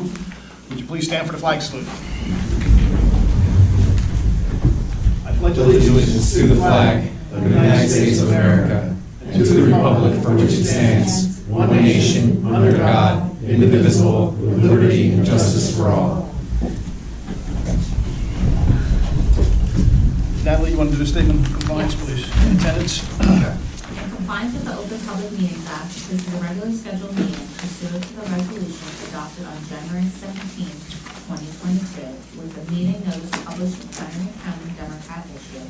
Would you please stand for the flag salute? I pledge allegiance to the flag of the United States of America and to the republic for which it stands, one nation, under God, indivisible, with liberty and justice for all. Natalie, you want to do the statement of compliance, please? Attendance? In compliance with the Open Public Meetings Act, this is a regularly scheduled meeting pursuant to the resolution adopted on January 17, 2022, with the meeting notice published in Fenimore County Democrat issue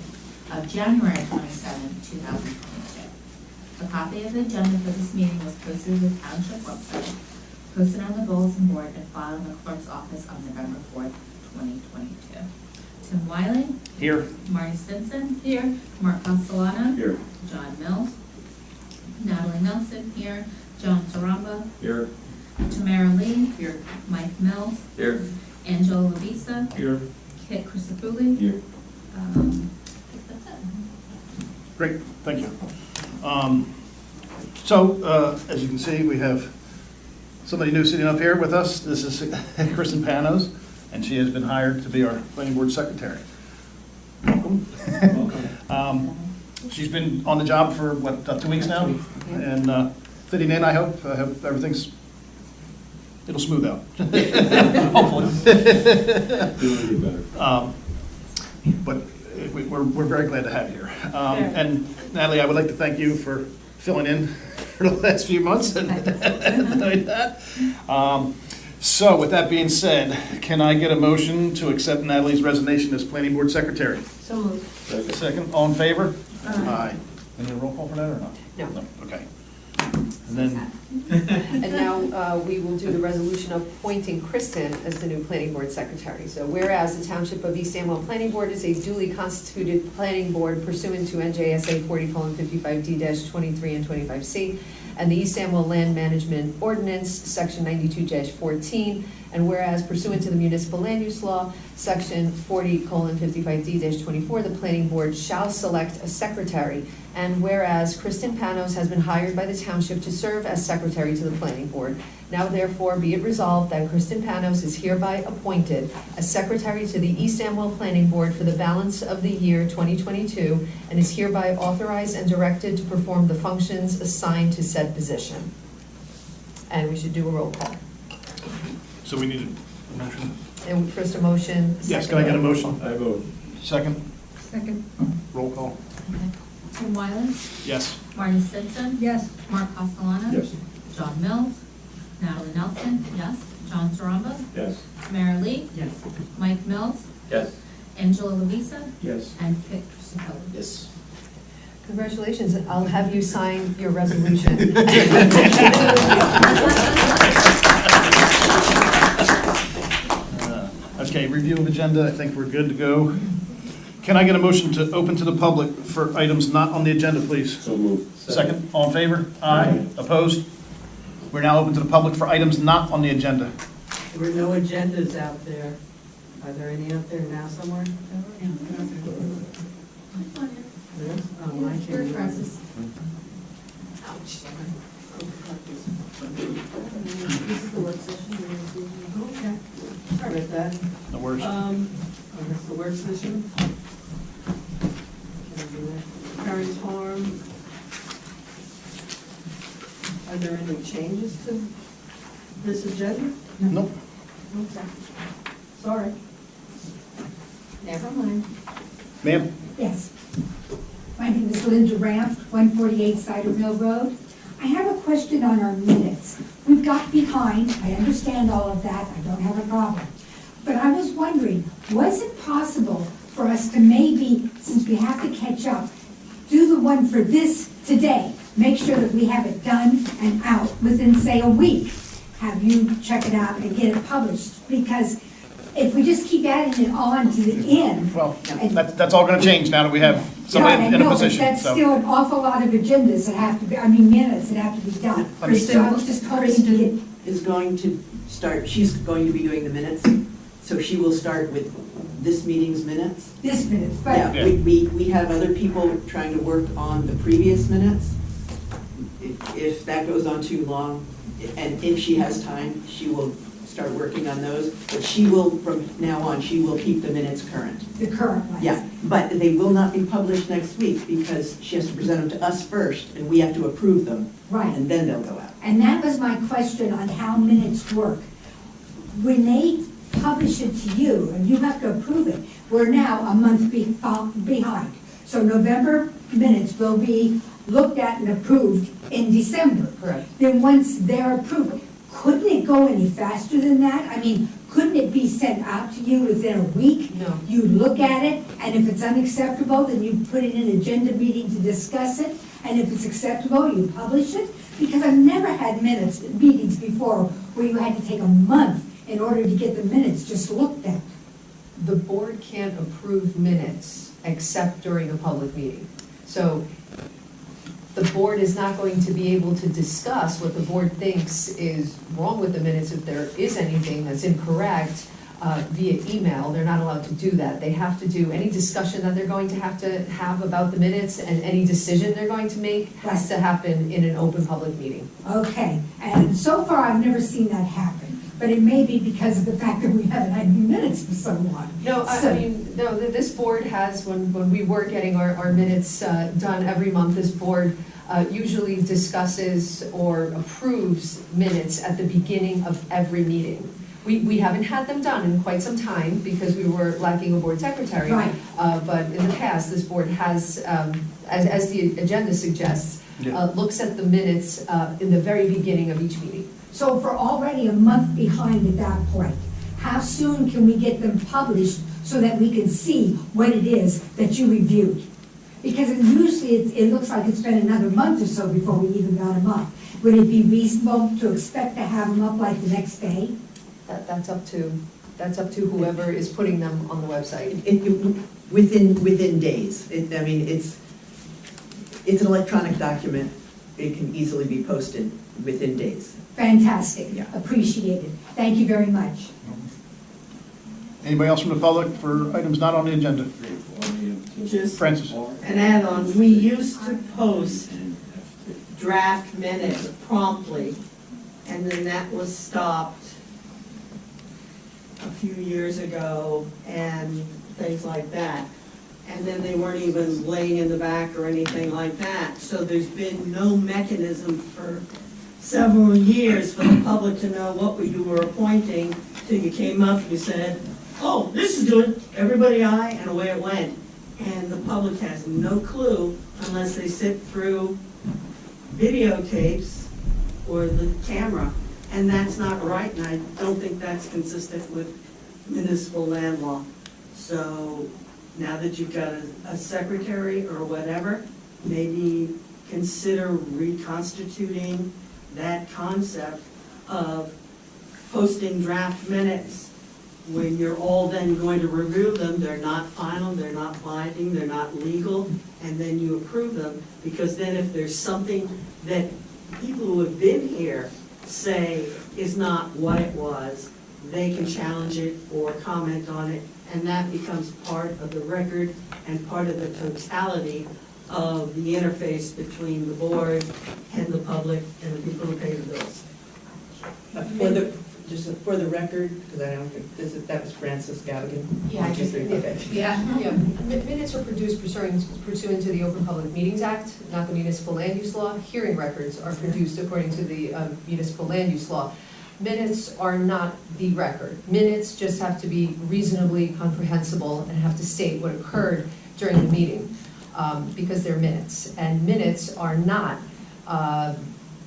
of January 27, 2022. A copy of the agenda for this meeting was posted to the township website, posted on the bulletin board, and filed in the clerk's office on November 4th, 2022. Tim Wiley. Here. Marty Stinson. Here. Mark Castellano. Here. John Mills. Natalie Nelson. Here. John Saramba. Here. Tamara Lee. Here. Mike Mills. Here. Angela Lavisa. Here. Kit Christofouli. Here. I think that's it. Great, thank you. So, as you can see, we have somebody new sitting up here with us. This is Kristen Panos, and she has been hired to be our planning board secretary. Welcome. Welcome. She's been on the job for, what, 2 weeks now? And fitting in, I hope. I hope it'll smooth out. Hopefully. It'll be better. But we're very glad to have you here. And Natalie, I would like to thank you for filling in for the last few months. So with that being said, can I get a motion to accept Natalie's resignation as planning board secretary? So moved. Second, all in favor? Aye. Any roll call for that or not? No. Okay. And then, And now we will do the resolution appointing Kristen as the new planning board secretary. So whereas the Township of East Amwell Planning Board is a duly constituted planning board pursuant to NJSA 40:55D-23 and 25C, and the East Amwell Land Management Ordinance, Section 92-14, and whereas pursuant to the Municipal Land Use Law, Section 40:55D-24, the planning board shall select a secretary, and whereas Kristen Panos has been hired by the township to serve as secretary to the planning board, now therefore be it resolved that Kristen Panos is hereby appointed as secretary to the East Amwell Planning Board for the balance of the year 2022, and is hereby authorized and directed to perform the functions assigned to said position. And we should do a roll call. so we need a motion. And first a motion. Yes, second can I get a motion? I vote. Second, Second. roll call. Okay. Tim Wiley. Yes. Marty Stinson. Yes. Mark Castellano. Yes. John Mills. Natalie Nelson. Yes. John Saramba. Yes. Tamara Lee. Yes. Mike Mills. Yes. Angela Lavisa. Yes. And Kit Christofouli. Yes. Congratulations, I'll have you sign your resolution. Okay, review of agenda, I think we're good to go. Can I get a motion to open to the public for items not on the agenda, please? So moved. Second, all in favor? Aye. Opposed? We're now open to the public for items not on the agenda. There were no agendas out there. Are there any out there now somewhere? Yes? Oh, I can't. Ouch. This is the work session. Okay. Sorry about that. No worries. That's the work session. Parents Farm. Are there any changes to this agenda? Nope. Okay. Sorry. Never mind. Ma'am? Yes. My name is Linda Ramp, 148 Cider Mill Road. I have a question on our minutes. We've got behind, I understand all of that, I don't have a problem. But I was wondering, was it possible for us to maybe, since we have to catch up, do the one for this today? Make sure that we have it done and out within, say, a week. Have you check it out and get it published? Because if we just keep adding it on to the end. Well, that's all gonna change now that we have somebody in a position, That's so. still an awful lot of agendas that have to be, minutes that have to be done. So I was just hoping to get, Is going to start, she's going to be doing the minutes, so she will start with this meeting's minutes. this minute, Yeah, but we have other people trying to work on the previous minutes. If that goes on too long, and if she has time, she will start working on those, but she will, from now on, she will keep the minutes current. The current ones. Yeah, but they will not be published next week because she has to present them to us first, and we have to approve them, Right. and then they'll go out. And that was my question on how minutes work. When they publish it to you, and you have to approve it, we're now a month behind. So November minutes will be looked at and approved in December. Correct. Then once they're approved, couldn't it go any faster than that? I mean, couldn't it be sent out to you within a week? No. You look at it, and if it's unacceptable, then you put it in an agenda meeting to discuss it, and if it's acceptable, you publish it? Because I've never had meetings before where you had to take a month in order to get the minutes just looked at. The board can't approve minutes except during a public meeting. So the board is not going to be able to discuss what the board thinks is wrong with the minutes if there is anything that's incorrect via email. They're not allowed to do that. They have to do any discussion that they're going to have about the minutes, and any decision they're going to make has to happen in an open public meeting. Okay, and so far I've never seen that happen, but it may be because of the fact that we haven't had minutes for so long. No, So- I mean, no, this board has, when we were getting our minutes done every month, this board usually discusses or approves minutes at the beginning of every meeting. We haven't had them done in quite some time because we were lacking a board secretary. Right. But in the past, this board has, as the agenda suggests, Yeah. looks at the minutes in the very beginning of each meeting. So if we're already a month behind at that point, how soon can we get them published so that we can see what it is that you reviewed? Because usually it looks like it's been another month or so before we even got them up. Would it be reasonable to expect to have them up like the next day? That's up to whoever is putting them on the website. Within days. I mean, it's an electronic document. It can easily be posted within days. Fantastic, Yeah. appreciated. Thank you very much. Anybody else from the public for items not on the agenda? Just Francis? an add-on, we used to post draft minutes promptly, and then that was stopped a few years ago, and things like that. And then they weren't even laying in the back or anything like that, so there's been no mechanism for several years for the public to know what you were appointing, till you came up, you said, oh, this is good, everybody aye, and away it went. And the public has no clue unless they sit through videotapes or the camera, and that's not right, and I don't think that's consistent with municipal land law. So now that you've got a secretary or whatever, maybe consider reconstituting that concept of posting draft minutes when you're all then going to review them. They're not final, they're not binding, they're not legal, and then you approve them, because then if there's something that people who have been here say is not what it was, they can challenge it or comment on it, and that becomes part of the record and part of the totality of the interface between the board and the public and the people who pay the bills. For the record, because I don't think, that was Francis Gaudigan. Yeah, Okay. Yeah. Minutes are produced pursuant to the Open Public Meetings Act, not the Municipal Land Use Law. Hearing records are produced according to the Municipal Land Use Law. Minutes are not the record. Minutes just have to be reasonably comprehensible and have to state what occurred during the meeting, because they're minutes. And minutes are not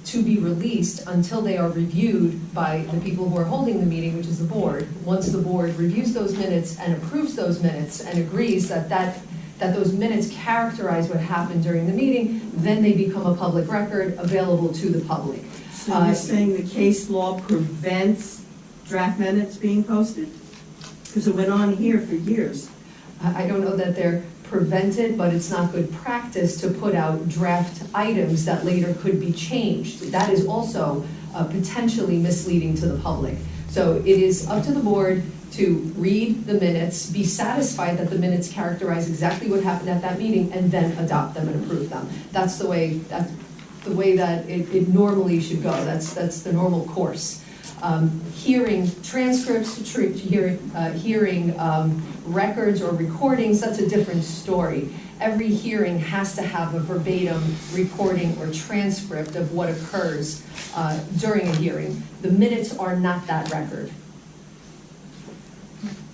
to be released until they are reviewed by the people who are holding the meeting, which is the board. Once the board reviews those minutes and approves those minutes and agrees that those minutes characterize what happened during the meeting, then they become a public record available to the public. So you're saying the case law prevents draft minutes being posted? Because it went on here for years. I don't know that they're prevented, but it's not good practice to put out draft items that later could be changed. That is also potentially misleading to the public. So it is up to the board to read the minutes, be satisfied that the minutes characterize exactly what happened at that meeting, and then adopt them and approve them. That's the way that it normally should go. That's the normal course. hearing transcripts, hearing records or recordings, that's a different story. Every hearing has to have a verbatim recording or transcript of what occurs during a hearing. The minutes are not that record.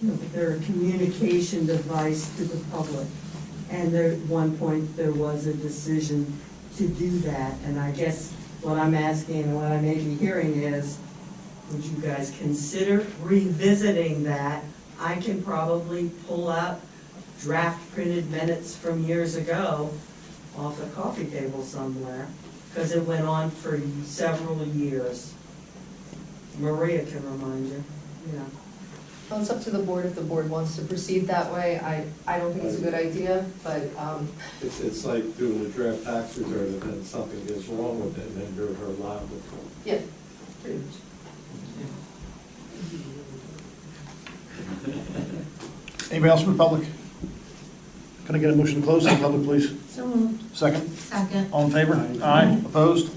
They're a communication device to the public. And there, at one point, there was a decision to do that. And I guess what I'm asking and what I may be hearing is, would you guys consider revisiting that? I can probably pull out draft printed minutes from years ago off the coffee table somewhere, because it went on for several years. Maria can remind you, yeah. Well, it's up to the board if the board wants to proceed that way. I don't think it's a good idea, but, It's like doing a draft tax return, and then something is wrong with it, and then you're liable. yeah, pretty much. Anybody else from the public? Can I get a motion to close the public, please? So moved. Second? Second. All in favor? Aye. Opposed?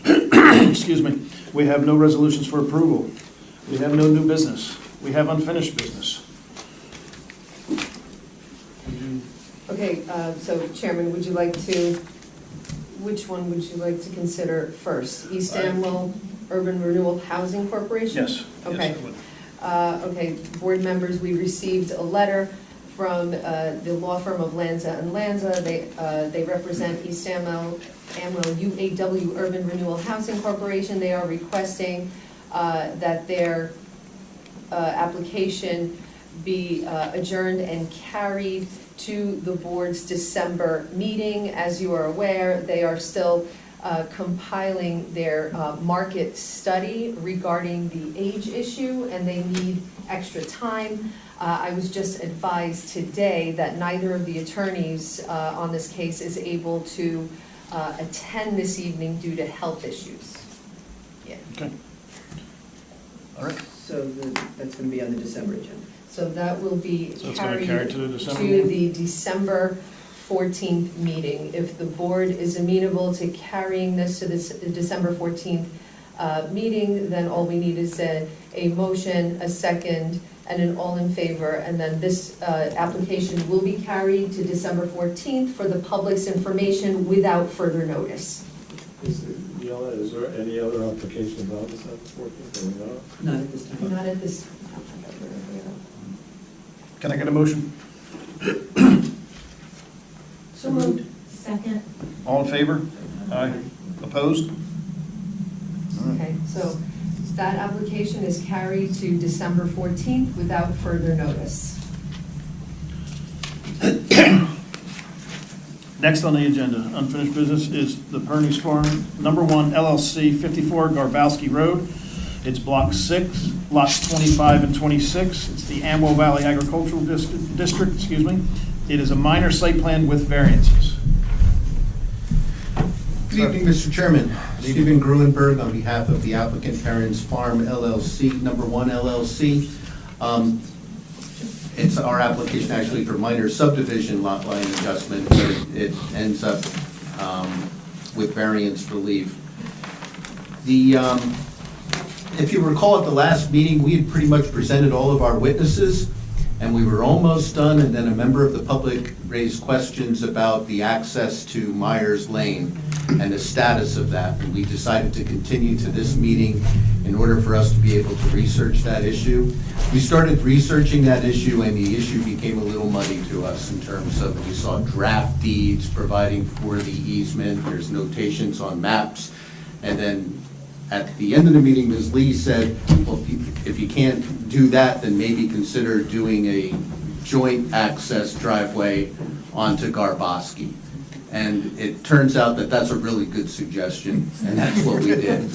Excuse me. We have no resolutions for approval. We have no new business. We have unfinished business. Okay, so Chairman, would you like to, which one would you like to consider first? East Amwell Urban Renewal Housing Corporation? Yes. Okay. Yes, I would. Okay, board members, we received a letter from the law firm of Lanza and Lanza. They represent East Amwell UAW Urban Renewal Housing Corporation. They are requesting that their application be adjourned and carried to the board's December meeting. As you are aware, they are still compiling their market study regarding the age issue, and they need extra time. I was just advised today that neither of the attorneys on this case is able to attend this evening due to health issues. Yeah. Okay. All right. So that's going to be on the December agenda. So that will be So it's gonna carried carry to the December to meeting? the December 14th meeting. If the board is amenable to carrying this to the December 14th meeting, then all we need is a motion, a second, and an all in favor. And then this application will be carried to December 14th for the public's information without further notice. Is there any other applications on this at the 14th, or no? Not at this time. Not at this. Can I get a motion? So moved. Second. All in favor? Aye. Opposed? Okay, so that application is carried to December 14th without further notice. Next on the agenda, unfinished business, is the Pernice Farm #1 LLC, 54 Garbowski Road. It's Block 6, lots 25 and 26. It's the Amwell Valley Agricultural District, excuse me. It is a minor site plan with variances. Good evening, Mr. Chairman. Stephen Gruenberg on behalf of the applicant Pernice Farm LLC, #1 LLC. It's our application actually for minor subdivision lot line adjustment, but it ends up with variance relief. If you recall at the last meeting, we had pretty much presented all of our witnesses, and we were almost done, and then a member of the public raised questions about the access to Myers Lane and the status of that. And we decided to continue to this meeting in order for us to be able to research that issue. We started researching that issue, and the issue became a little muddy to us in terms of, we saw draft deeds providing for the easement, there's notations on maps, and then at the end of the meeting, Ms. Lee said, well, if you can't do that, then maybe consider doing a joint access driveway onto Garbowski. And it turns out that that's a really good suggestion, and that's what we did.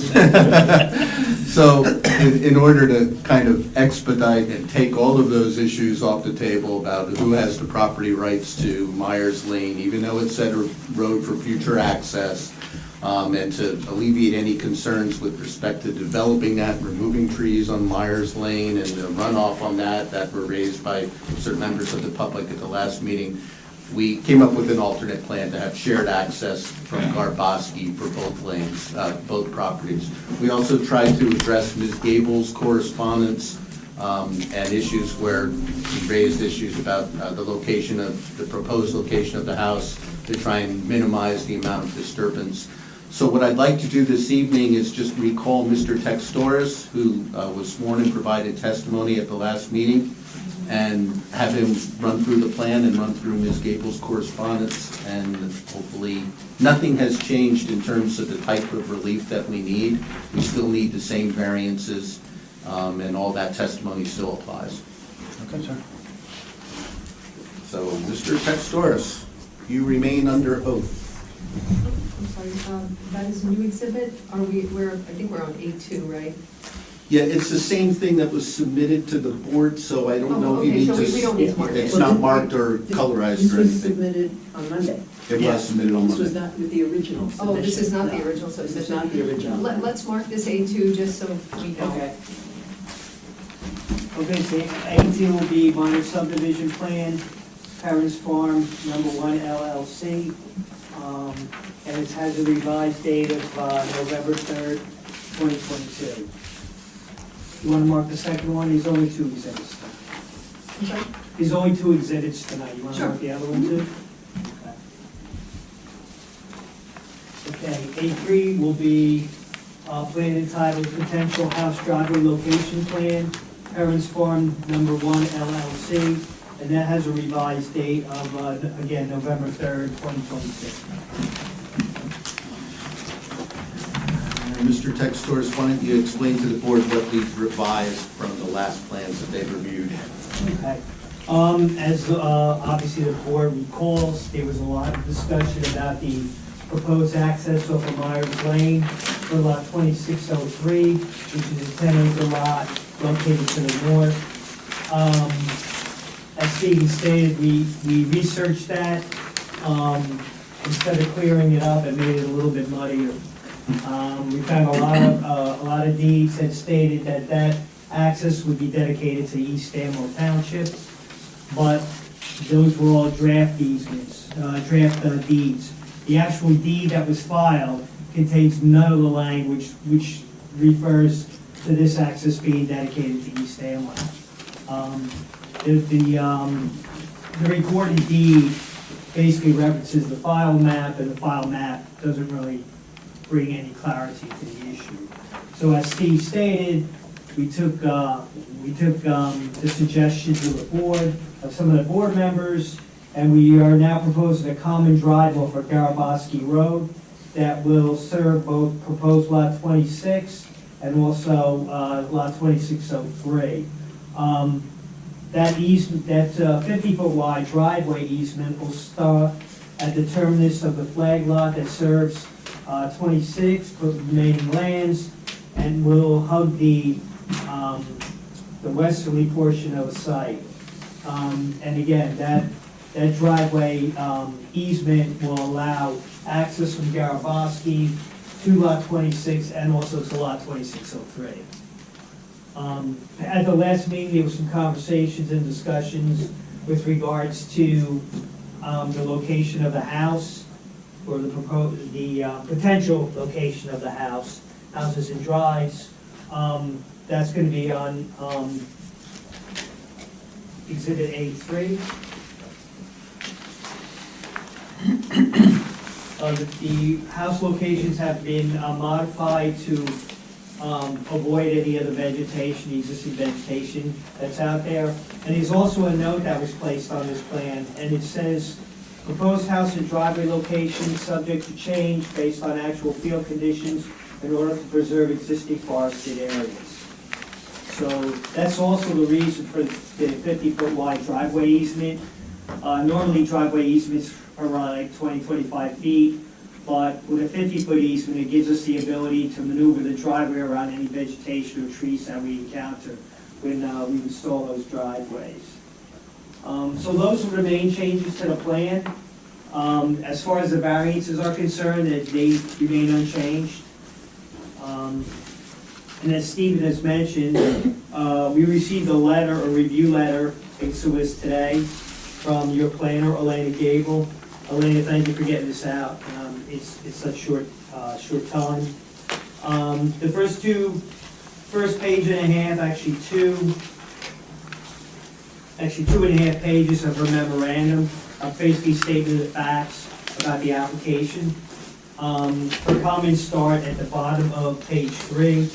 So in order to kind of expedite and take all of those issues off the table about who has the property rights to Myers Lane, even though it's set a road for future access, and to alleviate any concerns with respect to developing that, removing trees on Myers Lane and the runoff on that were raised by certain members of the public at the last meeting. we came up with an alternate plan to have shared access from Garboski for both lanes, both properties. We also tried to address Ms. Gable's correspondence and issues where she raised issues about the proposed location of the house to try and minimize the amount of disturbance. So what I'd like to do this evening is just recall Mr. Textoris, who was sworn and provided testimony at the last meeting, and have him run through the plan and run through Ms. Gable's correspondence, and hopefully nothing has changed in terms of the type of relief that we need. We still need the same variances, and all that testimony still applies. Okay, sir. So, Mr. Textoris, you remain under oath. I'm sorry, that is a new exhibit? I think we're on A2, right? Yeah, it's the same thing that was submitted to the board, so I don't know if you okay, need so to... we don't need to mark it. It's not marked or This colorized was or anything. submitted on Monday. It was submitted on This was Monday. not with the original submission. Oh, this is not the No. original This submission? is not the original. Let's mark this A2 just so we know. Okay. Okay, so A2 will be minor subdivision plan, Parents Farm, number 1 LLC. And it has a revised date of November 3rd, 2022. You want to mark the second one? There's only 2 exhibits. I'm sorry? There's only 2 exhibits tonight. You want to Sure. mark the other one too? Okay, A3 will be plan entitled Potential House Driveway Location Plan, Parents Farm number 1 LLC, and that has a revised date of, again, November 3rd, 2026. Mr. Textoris, why don't you explain to the board what we've revised from the last plans that they've reviewed? Okay. As obviously the board recalls, there was a lot of discussion about the proposed access off of Myers Lane for lot 2603, which is a 10-acre lot located to the north. As Stephen stated, we researched that. Instead of clearing it up, it made it a little bit muddier. We found a lot of deeds that stated that access would be dedicated to East Stanmore Township, but those were all draft easements, draft deeds. The actual deed that was filed contains none of the language which refers to this access being dedicated to East Stanmore. The recorded deed basically references the file map, and the file map doesn't really bring any clarity to the issue. So as Steve stated, we took the suggestions of the board, of some of the board members, and we are now proposing a common drive off of Garboski Road that will serve both proposed lot 26 and also lot 2603. That easement, that 50-foot wide driveway easement will start at the terminus of the flag lot that serves 26 remaining lands, and will hug the westerly portion of the site. And again, that driveway easement will allow access from Garboski to lot 26 and also to lot 2603. At the last meeting, there were some conversations and discussions with regards to the location of the house, or the potential location of the house, houses and drives. That's going to be on Exhibit A3. The house locations have been modified to avoid any of the vegetation, the existing vegetation that's out there. And there's also a note that was placed on this plan, and it says, proposed house and driveway location subject to change based on actual field conditions in order to preserve existing forested areas. So that's also the reason for the 50-foot wide driveway easement. Normally driveway easements are like 20, 25 feet, but with a 50-foot easement, it gives us the ability to maneuver the driveway around any vegetation or trees that we encounter when we install those driveways. So those are the main changes to the plan. As far as the variances are concerned, they remain unchanged. And as Stephen has mentioned, we received a letter, a review letter, I think it was today, from your planner, Elena Gable. Elena, thank you for getting this out. It's such short time. The first page and a half, actually 2.5 pages of her memorandum, basically statement of facts about the application. Her comments start at the bottom of page 3,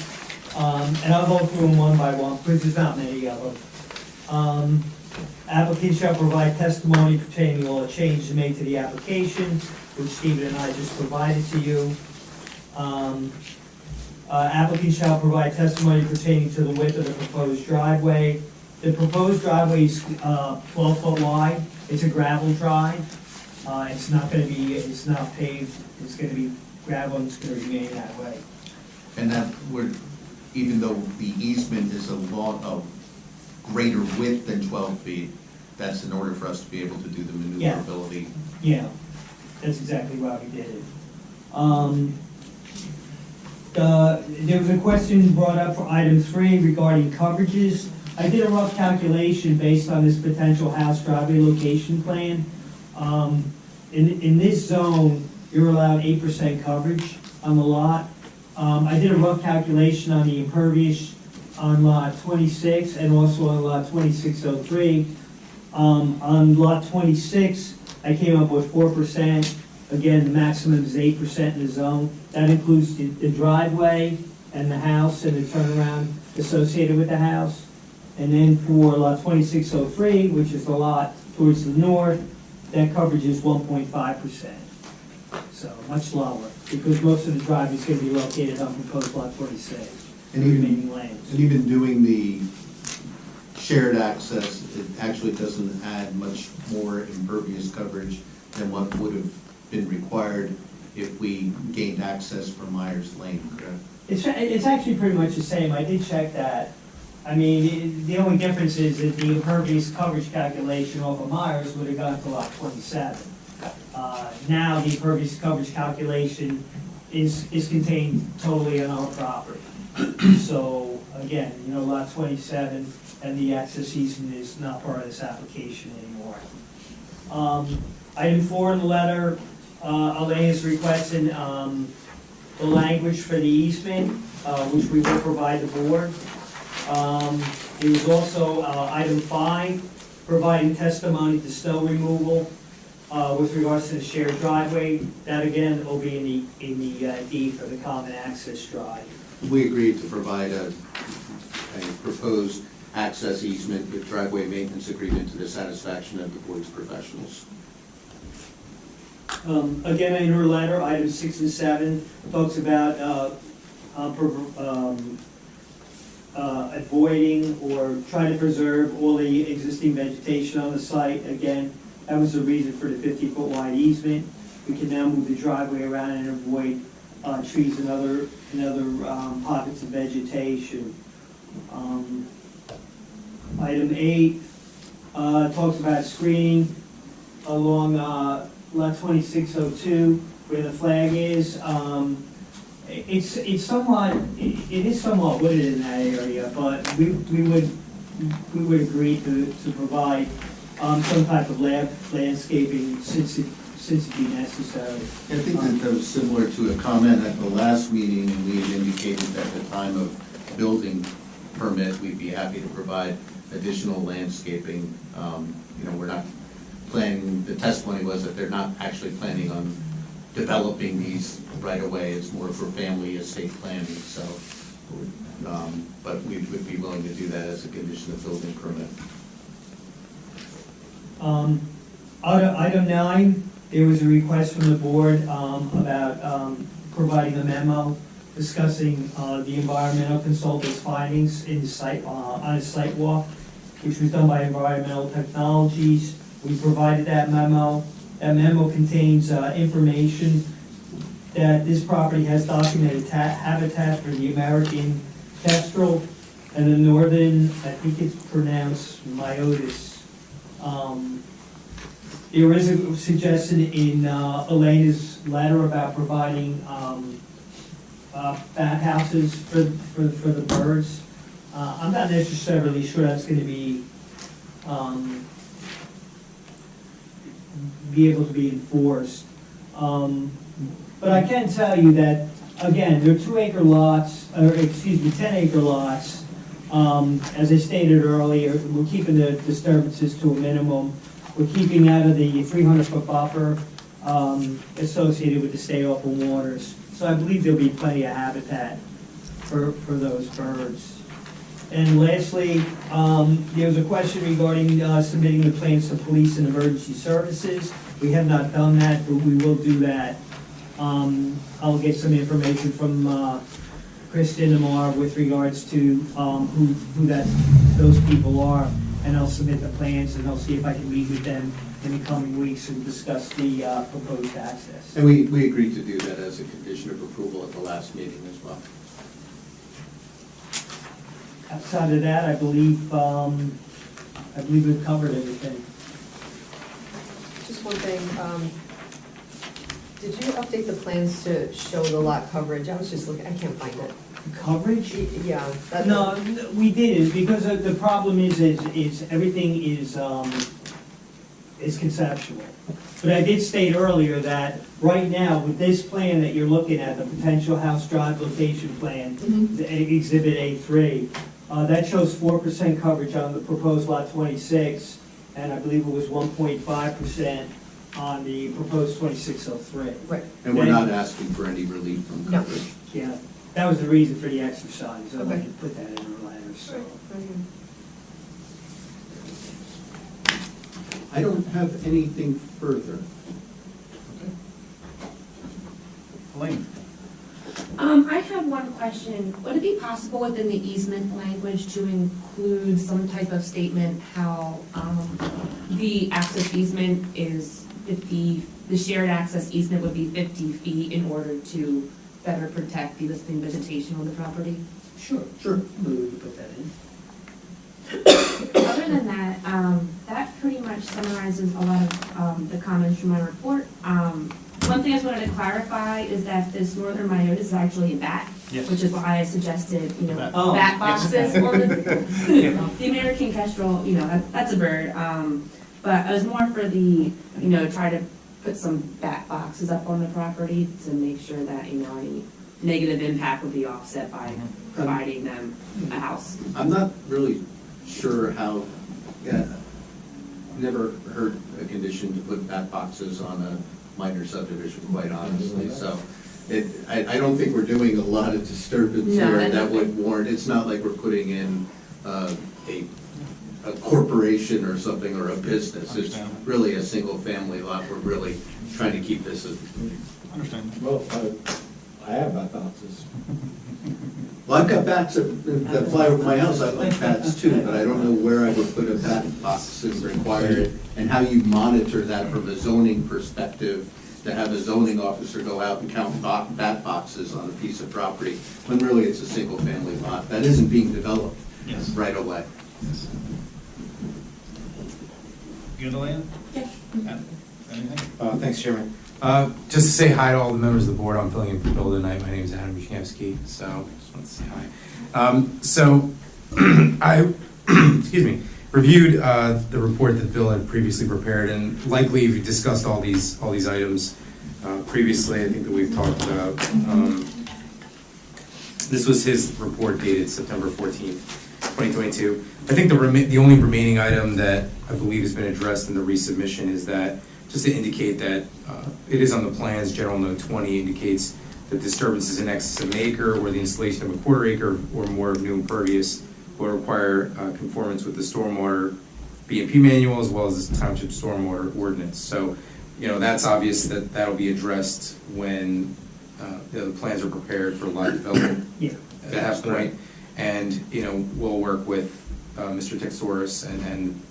and I'll go through them one by one, because there's not many of them. Applicant shall provide testimony pertaining to all the changes made to the application, which Stephen and I just provided to you. Applicant shall provide testimony pertaining to the width of the proposed driveway. The proposed driveway is 12 foot wide. It's a gravel drive. It's not paved. It's going to be gravel, and it's going to remain that way. And that would, even though the easement is a lot of greater width than 12 feet, that's in order for us to be able to do the maneuverability. Yeah, that's exactly why we did it. There was a question brought up for item 3 regarding coverages. I did a rough calculation based on this potential house driveway location plan. In this zone, you're allowed 8% coverage on the lot. I did a rough calculation on the impervious on lot 26 and also on lot 2603. On lot 26, I came up with 4%. Again, the maximum is 8% in the zone. That includes the driveway and the house and the turnaround associated with the house. And then for lot 2603, which is the lot towards the north, that coverage is 1.5%. So much lower, because most of the driveway is going to be located on proposed lot 26, And the even- remaining lands. And even doing the shared access, it actually doesn't add much more impervious coverage than what would have been required if we gained access from Myers Lane, correct? It's actually pretty much the same. I did check that. I mean, the only difference is that the impervious coverage calculation off of Myers would have gone to lot 27. Now, the impervious coverage calculation is contained totally on our property. So, again, lot 27 and the access easement is not part of this application anymore. Item 4 in the letter, Elaine is requesting the language for the easement, which we will provide the board. There was also item 5, providing testimony to snow removal with regards to the shared driveway. That again will be in the deed for the common access drive. We agreed to provide a proposed access easement with driveway maintenance agreement to the satisfaction of the board's professionals. Again, in her letter, items 6 and 7 talks about avoiding or trying to preserve all the existing vegetation on the site. Again, that was the reason for the 50-foot wide easement. We can now move the driveway around and avoid trees and other pockets of vegetation. Item 8 talks about screening along lot 2602 where the flag is. It is somewhat wooded in that area, but we would agree to provide some type of landscaping since it be necessary. I think that was similar to a comment at the last meeting, and we had indicated that at the time of building permit, we'd be happy to provide additional landscaping. We're not planning, the testimony was that they're not actually planning on developing these right away. It's more for family estate planning, so, but we would be willing to do that as a condition of building permit. Item 9, there was a request from the board about providing a memo discussing the environmental consultant's findings in the site, on a site walk, which was done by Environmental Technologies. We provided that memo. That memo contains information that this property has documented habitat for the American kestrel and the northern, I think it's pronounced myotis. There is a suggestion in Elena's letter about providing bat houses for the birds. I'm not necessarily sure that's going to be be able to be enforced. But I can tell you that, again, they're 2-acre lots, or excuse me, 10-acre lots. As I stated earlier, we're keeping the disturbances to a minimum. We're keeping out of the 300-foot buffer associated with the stay open waters. So I believe there'll be plenty of habitat for those birds. And lastly, there's a question regarding submitting the plans to police and emergency services. We have not done that, but we will do that. I'll get some information from Kristen tomorrow with regards to who those people are, and I'll submit the plans, and I'll see if I can meet with them in the coming weeks and discuss the proposed access. And we agreed to do that as a condition of approval at the last meeting as well. Outside of that, I believe we've covered everything. Just one thing, did you update the plans to show the lot coverage? I was just looking, I can't find it. Coverage? Yeah. No, we didn't, because the problem is everything is conceptual. But I did state earlier that right now, with this plan that you're looking at, the potential house drive location plan, the Exhibit A3, that shows 4% coverage on the proposed lot 26, and I believe it was 1.5% on the proposed 2603. Right. And we're not asking for any relief from No. coverage. Yeah, that was the reason for the exercise. I Okay. wanted to put that in our letter, so. I don't have anything further. Elaine? I have one question. Would it be possible within the easement language to include some type of statement how the access easement is 50, the shared access easement would be 50 feet in order to better protect the existing vegetation on the property? Sure. We would put that in. Other than that, that pretty much summarizes a lot of the comments from my report. One thing I just wanted to clarify is that this northern myotis is actually a bat, Yes. which is why I suggested, Bat. Oh, bat yes. boxes on the American kestrel, that's a bird. But it was more for the, try to put some bat boxes up on the property to make sure that, any negative impact would be offset by providing them a house. I'm not really sure how, never heard a condition to put bat boxes on a minor subdivision, quite honestly, so I don't think we're doing a lot of disturbance No, here I that don't would warrant, it's not like we're putting in a corporation or something, or a business. It's Understand. really a single-family lot. We're really trying to keep this Understand. Well, I have bat boxes. Well, I've got bats that fly over my house. I like bats too, but I don't know where I would put a bat box and require it, and how you monitor that from a zoning perspective, to have a zoning officer go out and count bat boxes on a piece of property, when really it's a single-family lot. That isn't being developed Yes. right away. Good, Elaine? Yes. Anything? Thanks, Chairman. Just to say hi to all the members of the board, I'm filling in for Bill tonight. My name is Adam Buchniewski, so just want to say hi. So I, excuse me, reviewed the report that Bill had previously prepared, and likely we discussed all these items previously. I think that we've talked about. This was his report dated September 14th, 2022. I think the only remaining item that I believe has been addressed in the resubmission is that, just to indicate that it is on the plans, General Note 20 indicates that disturbances in excess of an acre where the installation of a quarter acre or more of new impervious will require conformance with the stormwater BMP manual as well as the township stormwater ordinance. So, that's obvious that that'll be addressed when the plans are prepared for lot development Yeah. at that point. And, we'll work with Mr. Texoris and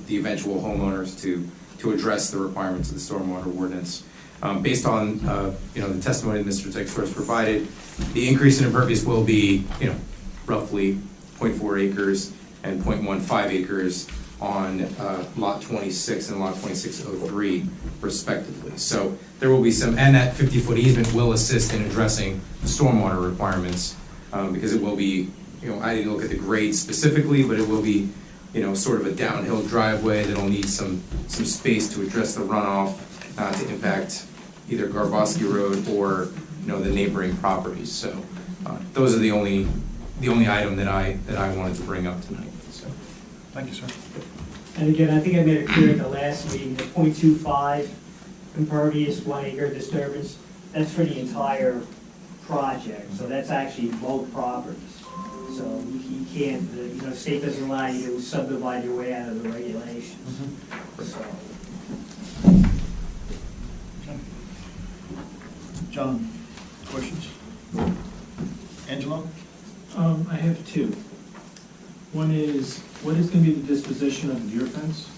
the eventual homeowners to address the requirements of the stormwater ordinance. Based on, the testimony that Mr. Texoris provided, the increase in impervious will be, roughly 0.4 acres and 0.15 acres on lot 26 and lot 2603 respectively. So there will be some, and that 50-foot easement will assist in addressing the stormwater requirements because it will be, I didn't look at the grade specifically, but it will be sort of a downhill driveway that'll need some space to address the runoff, not to impact either Garbowski Road or, the neighboring properties. So those are the only item that I wanted to bring up tonight, so. Thank you, sir. And again, I think I made it clear at the last meeting, the .25 impervious 1 acre disturbance, that's for the entire project, so that's actually both properties. So you can't, state doesn't allow you to subdivide your way out of the regulations. So, John, questions? Angelo? I have two. One is, what is going to be the disposition of the deer fence?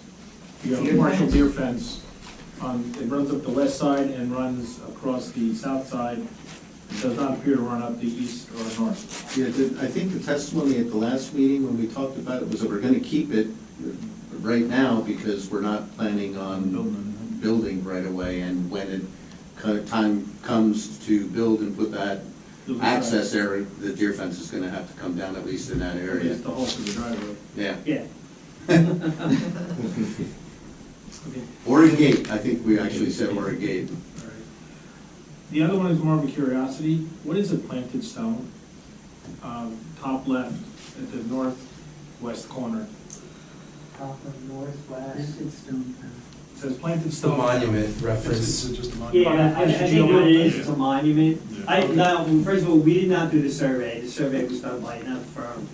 You have a commercial deer fence. It runs up the west side and runs across the south side. It does not appear to run up the east or north. Yeah, I think the testimony at the last meeting when we talked about it was that we're going to keep it right now because we're not planning on building right away. And when time comes to build and put that access area, the deer fence is going to have to come down at least in that area. It's the whole of the driveway. Yeah. yeah. Okay. Or a gate. I think we actually said or a gate. All right. The other one is more of a curiosity. What is a planted stone? Top left at the northwest corner. Top of northwest. It says planted The stone. monument reference. It's just a monument. Yeah, I think what it is, it's a monument. First of all, we did not do the survey. The survey was done by another firm.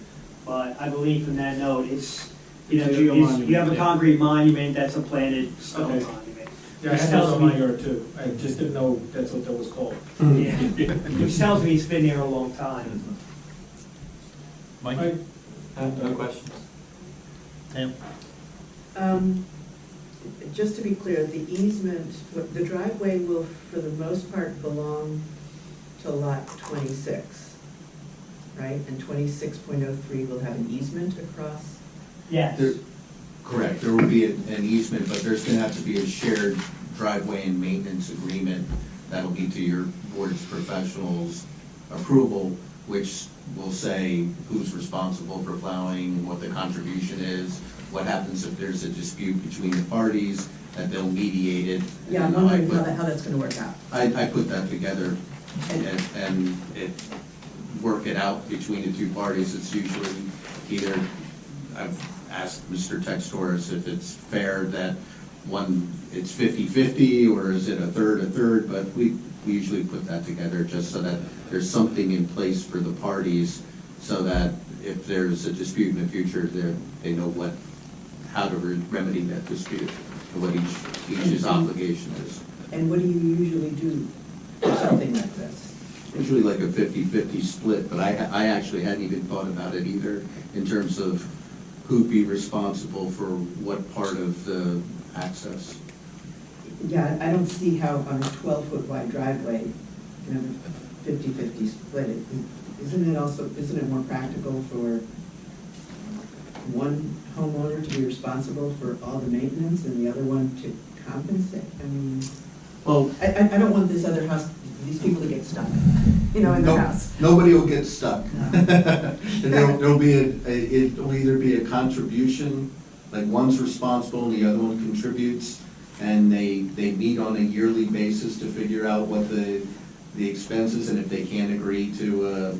But I believe from that note, it's, you have a concrete monument that's a planted stone Okay. monument. Yeah, I had those on my yard too. I just didn't know that's what that was called. Yeah, which tells me it's been there a long time. Mike? No questions? Tam? Just to be clear, the easement, the driveway will, for the most part, belong to lot 26, right? And 26.03 will have an easement across? Yes. Correct. There will be an easement, but there's going to have to be a shared driveway and maintenance agreement that'll be to your board's professionals' approval, which will say who's responsible for plowing, what the contribution is, what happens if there's a dispute between the parties, that they'll mediate it. Yeah, I'm wondering how that's gonna work out. I put that together and work it out between the two parties. It's usually either, I've asked Mr. Textoris if it's fair that it's 50-50, or is it a third, but we usually put that together just so that there's something in place for the parties, so that if there's a dispute in the future, they know how to remedy that dispute, and what each's obligation is. And what do you usually do for something like this? Usually like a 50-50 split, but I actually hadn't even thought about it either in terms of who'd be responsible for what part of the access. Yeah, I don't see how on a 12-foot wide driveway, you have a 50-50 split. Isn't it more practical for one homeowner to be responsible for all the maintenance and the other one to compensate? I mean, Well, I don't want this other house, these people to get stuck, in the house. Nobody will get stuck. And there'll it'll either be a contribution, like one's responsible and the other one contributes, and they meet on a yearly basis to figure out what the expenses, and if they can't agree to a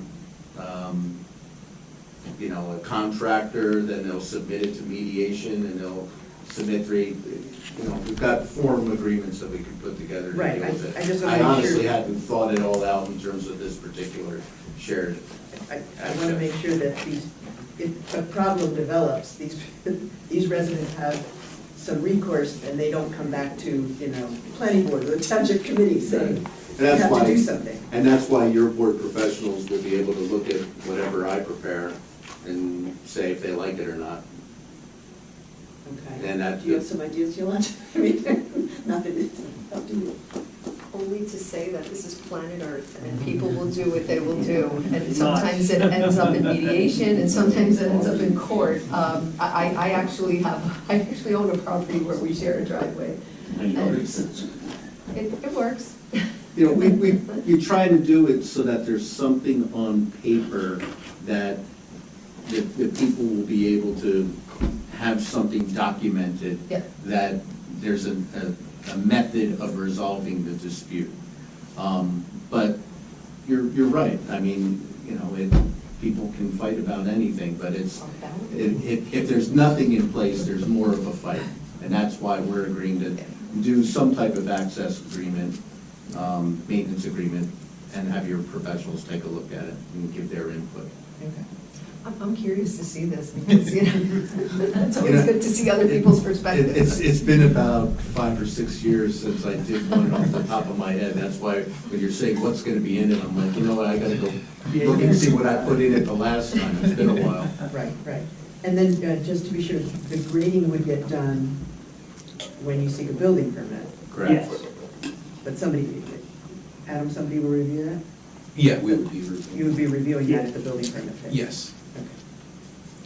contractor, then they'll submit it to mediation, and they'll submit we've got form agreements that we can put together to Right, deal with it. I just wanna make honestly sure- hadn't thought it all out in terms of this particular shared. I want to make sure that if a problem develops, these residents have some recourse and they don't come back to, planning board or the township committee saying, you That's have why- to do something. And that's why your board professionals will be able to look at whatever I prepare and say if they like it or not. Okay. And that- Do you have some ideas, Yolanda? I mean, not that it's up to you. Only to say that this is planet Earth, and people will do what they will do, and sometimes it ends up in mediation, and sometimes it ends up in court. I actually own a property where we share a driveway. And it works. We try to do it so that there's something on paper that the people will be able to have something documented Yeah. that there's a method of resolving the dispute. But you're right, I mean, you know, people can fight about anything, but if there's nothing in place, there's more of a fight. And that's why we're agreeing to do some type of access agreement, maintenance agreement, and have your professionals take a look at it and give their input. Okay. I'm curious to see this, because, you know, it's always good to see other people's perspectives. It's been about 5 or 6 years since I did one off the top of my head. That's why when you're saying what's gonna be in it, I'm like, you know what, I gotta go look and see what I put in it the last time. It's been a while. Right, right. And then, just to be sure, the grading would get done when you seek a building permit, Correct? Yes. but somebody will review that? Yeah, we would be You reviewing. would be reviewing that at the building permit phase? Yes, Okay,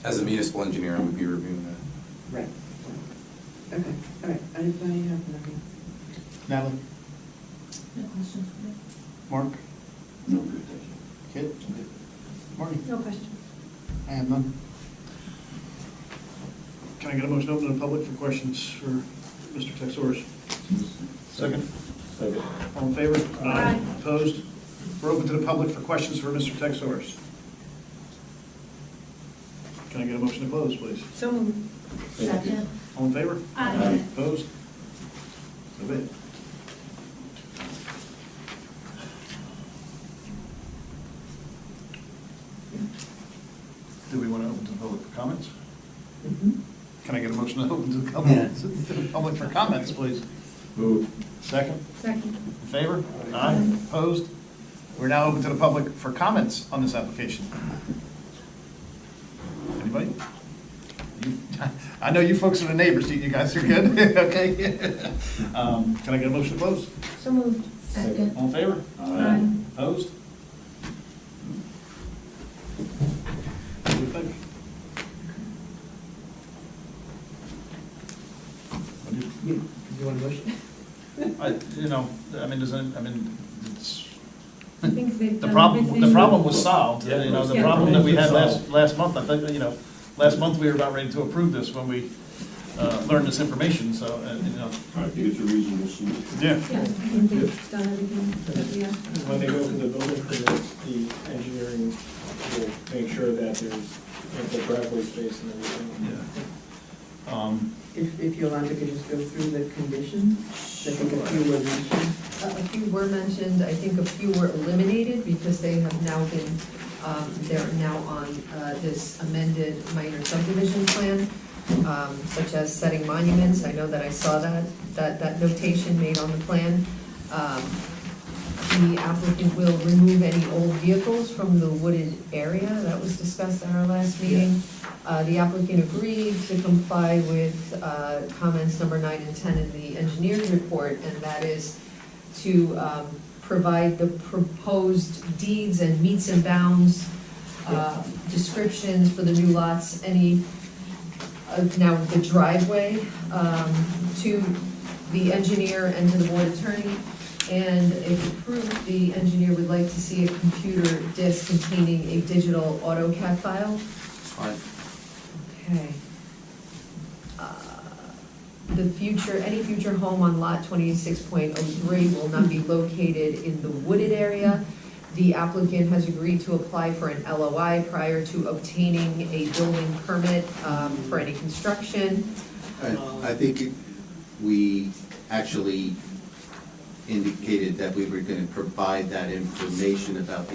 as a municipal engineer, I would be reviewing that. right. Okay, all right, I have nothing. Natalie? No questions for me? Mark? No, good, thank you. Kit? Marty? No question. I have none. Can I get a motion to open to the public for questions for Mr. Texoris? Second? Second. All in favor? Aye. Opposed? We're open to the public for questions for Mr. Texoris. Can I get a motion to close, please? So moved. Second. All in favor? Aye. Opposed? So be it. Do we want to open to the public for comments? Can I get a motion to open to the public for comments, please? Move. Second? Second. In favor? Aye. Opposed? We're now open to the public for comments on this application. Anybody? I know you folks are the neighbors, you guys are good? Okay. Can I get a motion to close? So moved. Second. All in favor? Aye. Opposed? What do you think? You want a motion? It's, I think they've the done problem everything. Was solved, Yeah. the Yeah. problem that we had last month, I think, last month we were about ready to approve this when we, learned this information, so, I think it's a reasonable solution. yeah. Yeah, I think they've done everything that we asked for. When they go for the building permits, the engineering will make sure that there's the driveway space and everything. If Yolanda could just go through the conditions, I think a few were mentioned. A few were mentioned, I think a few were eliminated because they have now been, they're now on this amended minor subdivision plan, such as setting monuments. I know that I saw that notation made on the plan. The applicant will remove any old vehicles from the wooded area. That was discussed at our last meeting. The applicant agreed to comply with comments number 9 and 10 in the engineer's report, and that is to provide the proposed deeds and meets and bounds descriptions for the new lots, any, now the driveway to the engineer and to the board attorney. And if approved, the engineer would like to see a computer disk containing a digital AutoCAD file. Fine. Okay. Any future home on lot 26.03 will not be located in the wooded area. The applicant has agreed to apply for an LOI prior to obtaining a building permit for any construction. I think we actually indicated that we were going to provide that information about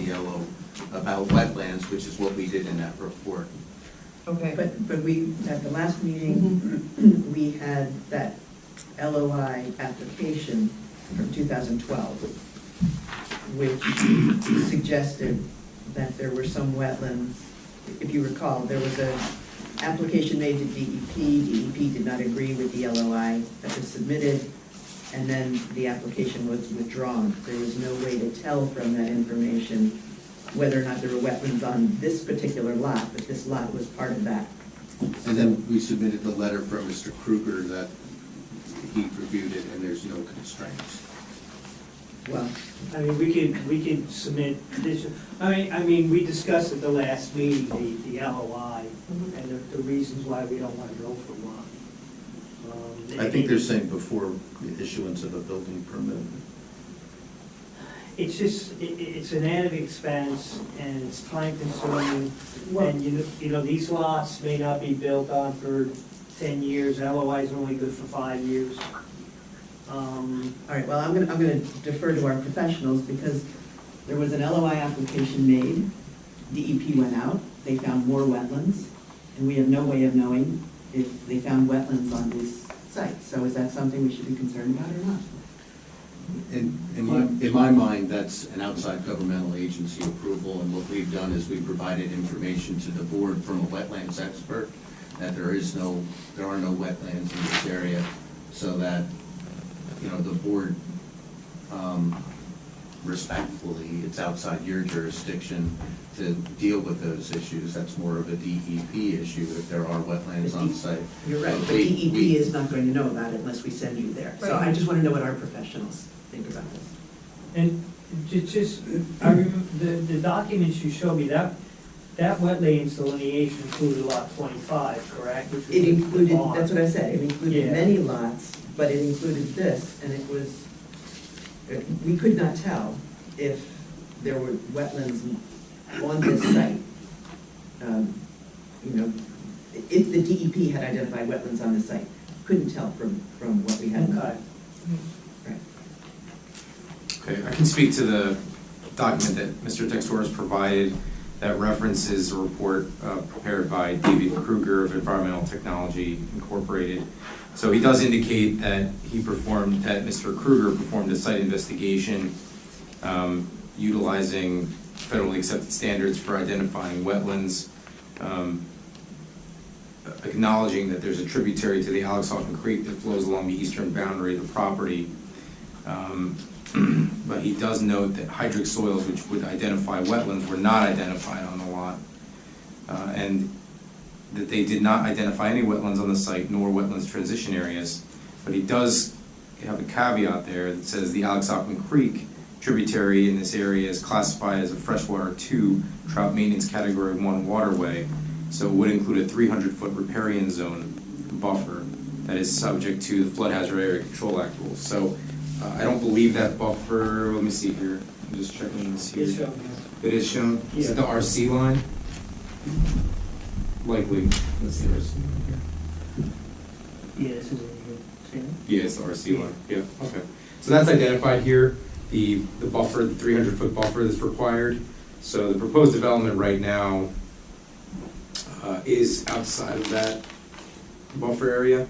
about wetlands, which is what we did in that report. Okay. But we, at the last meeting, we had that LOI application from 2012, which suggested that there were some wetlands. If you recall, there was an application made to DEP. DEP did not agree with the LOI that was submitted, and then the application was withdrawn. There was no way to tell from that information whether or not there were wetlands on this particular lot, but this lot was part of that. And then we submitted the letter from Mr. Kruger that he reviewed it and there's no constraints. Well, I mean, we could submit condition, I mean, we discussed at the last meeting, the LOI, and the reasons why we don't want to go for one. I think they're saying before the issuance of a building permit. It's just, it's an added expense, and it's time consuming, and you know, these lots may not be built on for 10 years, LOI is only good for 5 years. all right, well, I'm gonna defer to our professionals, because there was an LOI application made, DEP went out, they found more wetlands, and we have no way of knowing if they found wetlands on this site. So is that something we should be concerned about or not? In my mind, that's an outside governmental agency approval, and what we've done is we've provided information to the board from a wetlands expert that there are no wetlands in this area, so that, you know, the board, respectfully, it's outside your jurisdiction to deal with those issues. That's more of a DEP issue if there are wetlands on site. You're right, but DEP is not going to know about it unless we send you there. So I just want to know what our professionals think about this. And just, I remember, the documents you showed me, that wetlands delineation included lot 25, correct? Which was It included, the farm. that's what I said, it included Yeah. many lots, but it included this, and it was, we could not tell if there were wetlands on this site. You know, if the DEP had identified wetlands on this site, couldn't tell from what we had. Okay. Right. Okay, I can speak to the document that Mr. Textor provided that references a report prepared by David Kruger of Environmental Technology Incorporated. So he does indicate that that Mr. Kruger performed a site investigation utilizing federally accepted standards for identifying wetlands, acknowledging that there's a tributary to the Alexander Creek that flows along the eastern boundary of the property. But he does note that hydric soils, which would identify wetlands, were not identified on the lot, and that they did not identify any wetlands on the site, nor wetlands transition areas. But he does have a caveat there that says the Alexander Creek tributary in this area is classified as a freshwater 2 trout maintenance category 1 waterway, so it would include a 300-foot riparian zone buffer that is subject to the Flood Hazard Area Control Act rules. So I don't believe that buffer, let me see here, I'm just checking this here. It's shown here. It is shown? Is it the RC line? Likely, let's see RC line here. Yeah, this is what you see. Yeah, it's the RC line, yeah, okay. So that's identified here, the buffer, the 300-foot buffer that's required. So the proposed development right now is outside of that buffer area.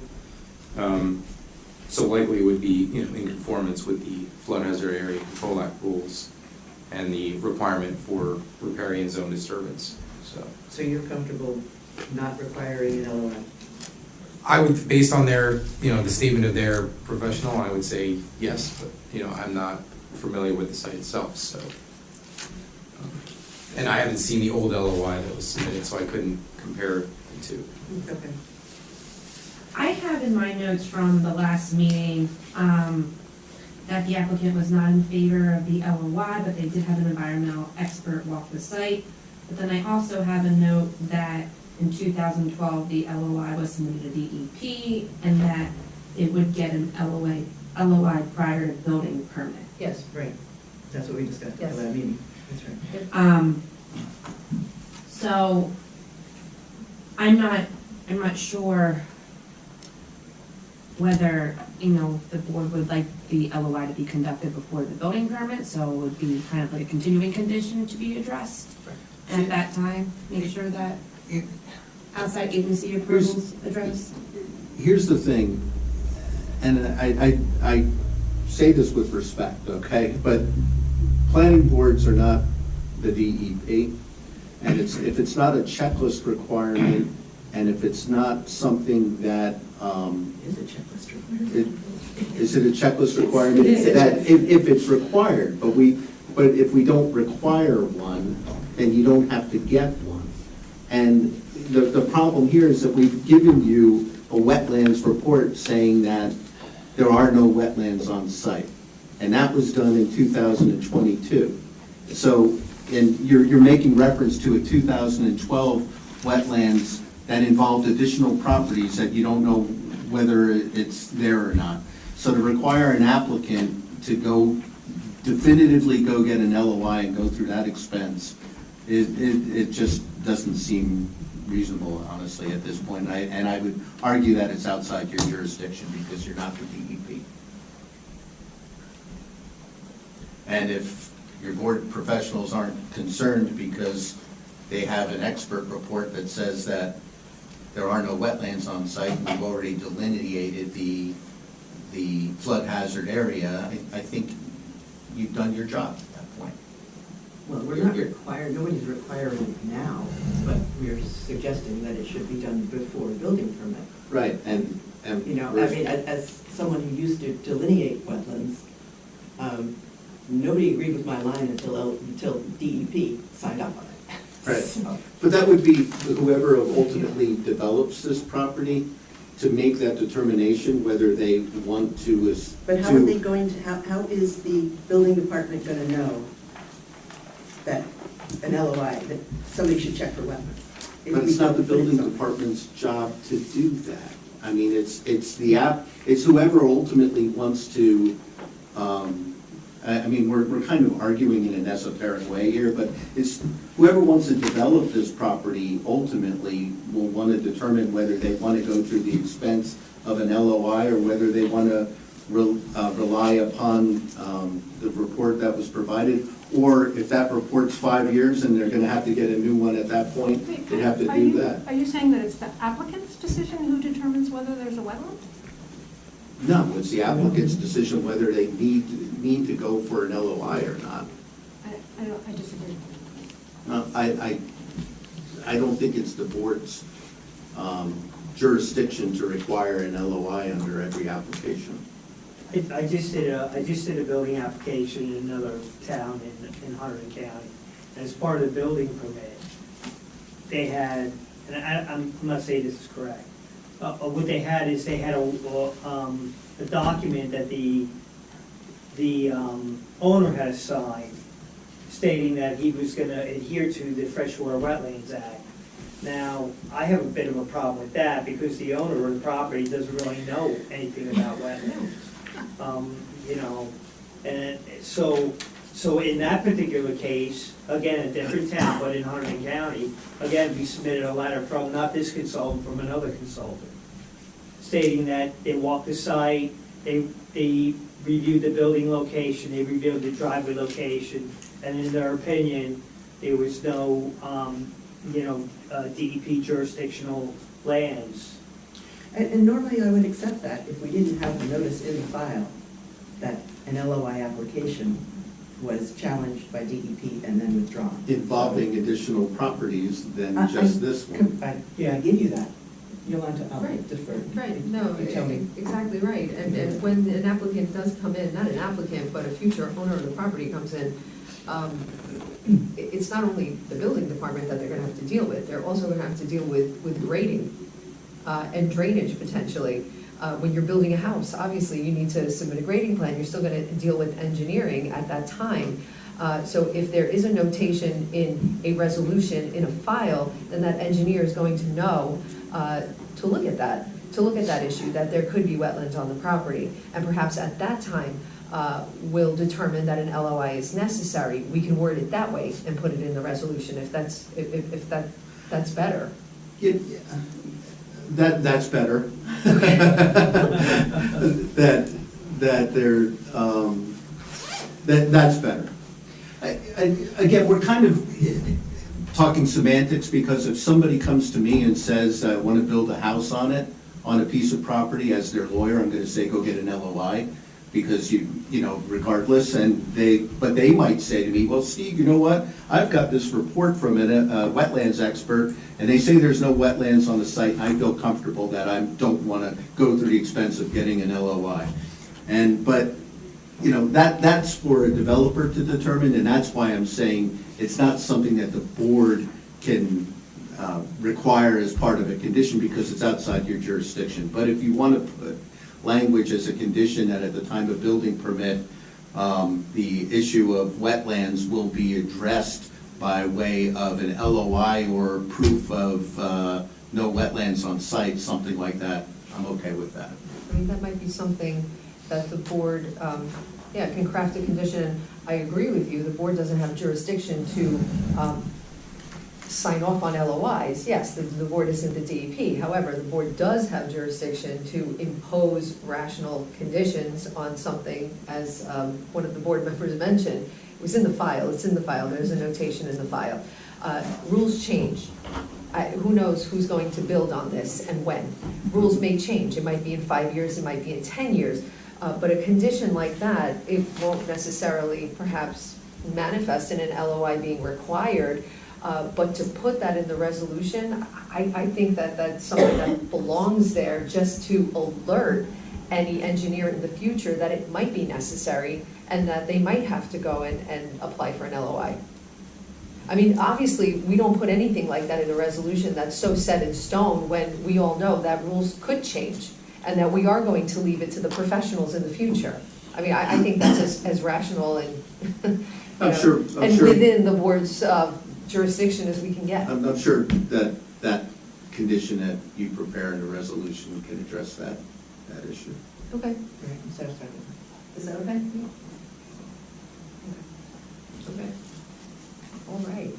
So likely it would be, you know, in conformance with the Flood Hazard Area Control Act rules and the requirement for riparian zone disturbance, so. So you're comfortable not requiring an LOI? I would, based on their, you know, the statement of their professional, I would say yes, but, you know, I'm not familiar with the site itself, so. And I haven't seen the old LOI that was submitted, so I couldn't compare the two. Okay. I have in my notes from the last meeting, that the applicant was not in favor of the LOI, but they did have an environmental expert walk the site. But then I also have a note that in 2012, the LOI was submitted to DEP, and that it would get an LOI prior to building permit. Yes, right. That's what we discussed at Yes. that meeting. That's right. So I'm not sure whether, you know, the board would like the LOI to be conducted before the building permit, so it would be kind of like a continuing condition to be addressed at that time. Make sure that outside agency approvals addressed. Here's the thing, and I say this with respect, okay? But planning boards are not the DEP, and if it's not a checklist requirement, and if it's not something that, Is it checklist required? is it a checklist requirement? It is. That if it's required, but if we don't require one, then you don't have to get one. And the problem here is that we've given you a wetlands report saying that there are no wetlands on site. and that was done in 2022. So, and you're making reference to a 2012 wetlands that involved additional properties that you don't know whether it's there or not. So to require an applicant to go definitively go get an LOI and go through that expense, it just doesn't seem reasonable, honestly, at this point. And I would argue that it's outside your jurisdiction because you're not the DEP. And if your board professionals aren't concerned because they have an expert report that says that there are no wetlands on site, and we've already delineated the flood hazard area, I think you've done your job at that point. Well, we're not required, nobody's requiring it now, but we're suggesting that it should be done before a building permit. Right, and. You know, I mean, as someone who used to delineate wetlands, nobody agreed with my line until DEP signed off on it. Right. So- But that would be whoever ultimately develops this property to make that determination whether they want to. But how are they going to, how is the building department gonna know that an LOI, that somebody should check for wetlands? But it's not the building department's job to do that. I mean, it's whoever ultimately wants to, I mean, we're kind of arguing in an esoteric way here, but it's whoever wants to develop this property ultimately will want to determine whether they want to go through the expense of an LOI or whether they want to rely upon the report that was provided, or if that report's 5 years and they're going to have to get a new one at that point, they have to do that. Are you saying that it's the applicant's decision who determines whether there's a wetland? No, it's the applicant's decision whether they need to go for an LOI or not. I disagree. I don't think it's the board's jurisdiction to require an LOI under every application. I just did a building application in another town in Hunterdon County. And as part of the building permit, they had, and I'm not saying this is correct, what they had is they had a document that the owner had signed stating that he was gonna adhere to the Freshwater Wetlands Act. Now, I have a bit of a problem with that because the owner of the property doesn't really know anything about wetlands. You know, and so in that particular case, again, a different town, but in Hunterdon County, again, we submitted a letter from, not this consultant, from another consultant, stating that they walked the site, they reviewed the building location, they reviewed the driveway location, and in their opinion, there was no, DEP jurisdictional lands. And normally I would accept that if we didn't have the notice in the file that an LOI application was challenged by DEP and then withdrawn. Involving additional properties than just this one. I give you that. Yolanda, I'll Right. defer. Right, no, You tell me. exactly right. And when an applicant does come in, not an applicant, but a future owner of the property comes in, it's not only the building department that they're gonna have to deal with, they're also gonna have to deal with grading and drainage potentially. When you're building a house, obviously you need to submit a grading plan, you're still gonna deal with engineering at that time. So if there is a notation in a resolution in a file, then that engineer is going to know to look at that issue, that there could be wetlands on the property. And perhaps at that time, will determine that an LOI is necessary. We can word it that way and put it in the resolution if that's better. Yeah, that's better. That's better. Again, we're kind of talking semantics because if somebody comes to me and says, I want to build a house on it, on a piece of property, as their lawyer, I'm going to say, go get an LOI, because you know, regardless, but they might say to me, well, Steve, you know what? I've got this report from a wetlands expert, and they say there's no wetlands on the site, and I feel comfortable that I don't want to go through the expense of getting an LOI. But you know, that's for a developer to determine, and that's why I'm saying it's not something that the board can require as part of a condition because it's outside your jurisdiction. But if you want to put language as a condition that at the time of building permit, The issue of wetlands will be addressed by way of an LOI or proof of no wetlands on site, something like that. I'm okay with that. I mean, that might be something that the board, can craft a condition. I agree with you, the board doesn't have jurisdiction to sign off on LOIs. Yes, the board isn't the DEP. However, the board does have jurisdiction to impose rational conditions on something, as one of the board members mentioned. It was in the file, it's in the file, there's a notation in the file. Rules change. Who knows who's going to build on this and when? Rules may change. It might be in 5 years, it might be in 10 years. But a condition like that, it won't necessarily perhaps manifest in an LOI being required. But to put that in the resolution, I think that that's something that belongs there just to alert any engineer in the future that it might be necessary and that they might have to go and apply for an LOI. I mean, obviously, we don't put anything like that in a resolution that's so set in stone when we all know that rules could change and that we are going to leave it to the professionals in the future. I mean, I think that's as rational and, and within the board's jurisdiction as we can get. I'm sure that that condition that you prepare in the resolution can address that issue. Okay. I'm satisfied with Is that okay? Okay. All right.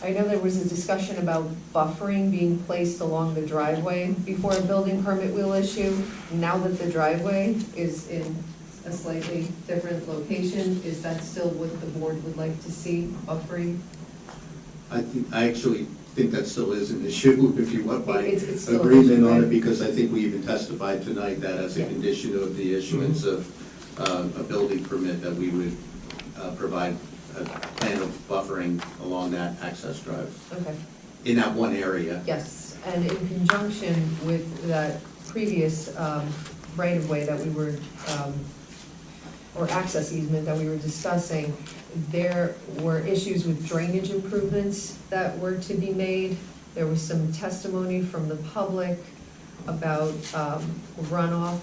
I know there was a discussion about buffering being placed along the driveway before a building permit will issue. Now that the driveway is in a slightly different location, is that still what the board would like to see, buffering? I actually think that still is an issue, if you want my It's still an agreement issue, on right? it, because I think we even testified tonight that as a Yeah. condition of the issuance of a building permit, that we would provide a plan of buffering along that access drive Okay. in that one area. Yes, and in conjunction with that previous right-of-way that we were, or access easement that we were discussing, there were issues with drainage improvements that were to be made. There was some testimony from the public about runoff.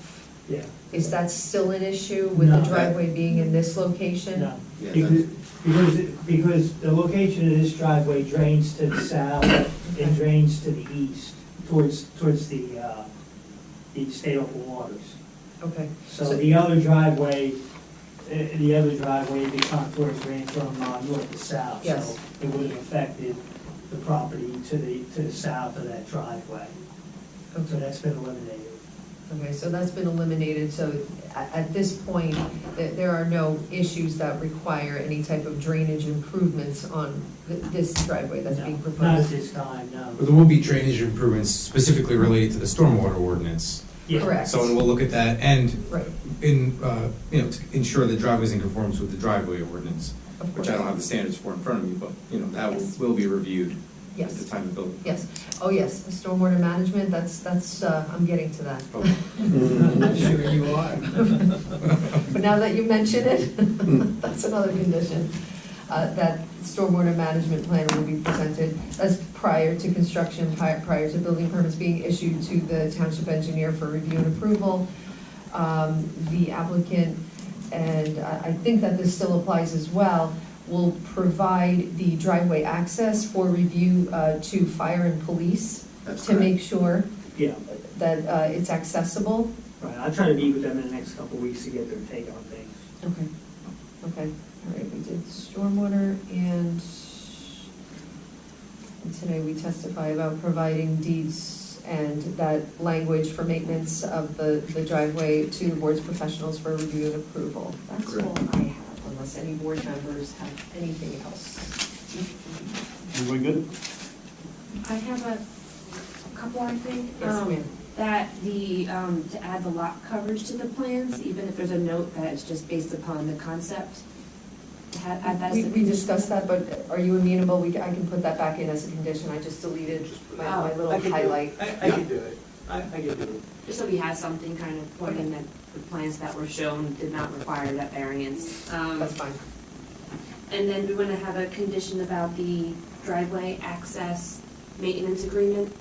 Yeah. Is that still an issue with the driveway being in this location? No, Yeah, because the location of this driveway drains to the south and drains to the east, towards the state open waters. Okay. So the other driveway, the contours ran from north to south. Yes. So it would have affected the property to the south of that driveway. So that's been eliminated. Okay, so that's been eliminated, so at this point, there are no issues that require any type of drainage improvements on this driveway that's being proposed? Not at this time, no. But there will be drainage improvements specifically related to the stormwater ordinance. Yeah. Correct. So we'll look at that and Right, to ensure the driveway is in conformance with the driveway ordinance, of course. which I don't have the standards for in front of me, but, that Yes. will be reviewed at Yes, the time of building. yes. Oh, yes, stormwater management, that's, I'm getting to that. Okay. I'm sure you are. But now that you mention it, that's another condition. That stormwater management plan will be presented as prior to construction, prior to building permits being issued to the township engineer for review and approval. The applicant, and I think that this still applies as well, will provide the driveway access for review to fire and police That's to correct. make sure Yeah, that it's accessible. right. I'll try to meet with them in the next couple of weeks to get their take on things. Okay, okay, all right, we did stormwater and today we testify about providing deeds and that language for maintenance of the driveway to the board's professionals for review and approval. That's Correct. all I have, unless any board members have anything else. Everybody good? I have a couple, I think. Yes, ma'am. That to add the lot coverage to the plans, even if there's a note that it's just based upon the concept. Add that as a We condition. discussed that, but are you amenable? I can put that back in as a condition. I just deleted my little highlight. I can do it. I can do it. Just so we have something kind of pointing that the plans that were shown did not require that variance. That's fine. And then we want to have a condition about the driveway access maintenance agreement.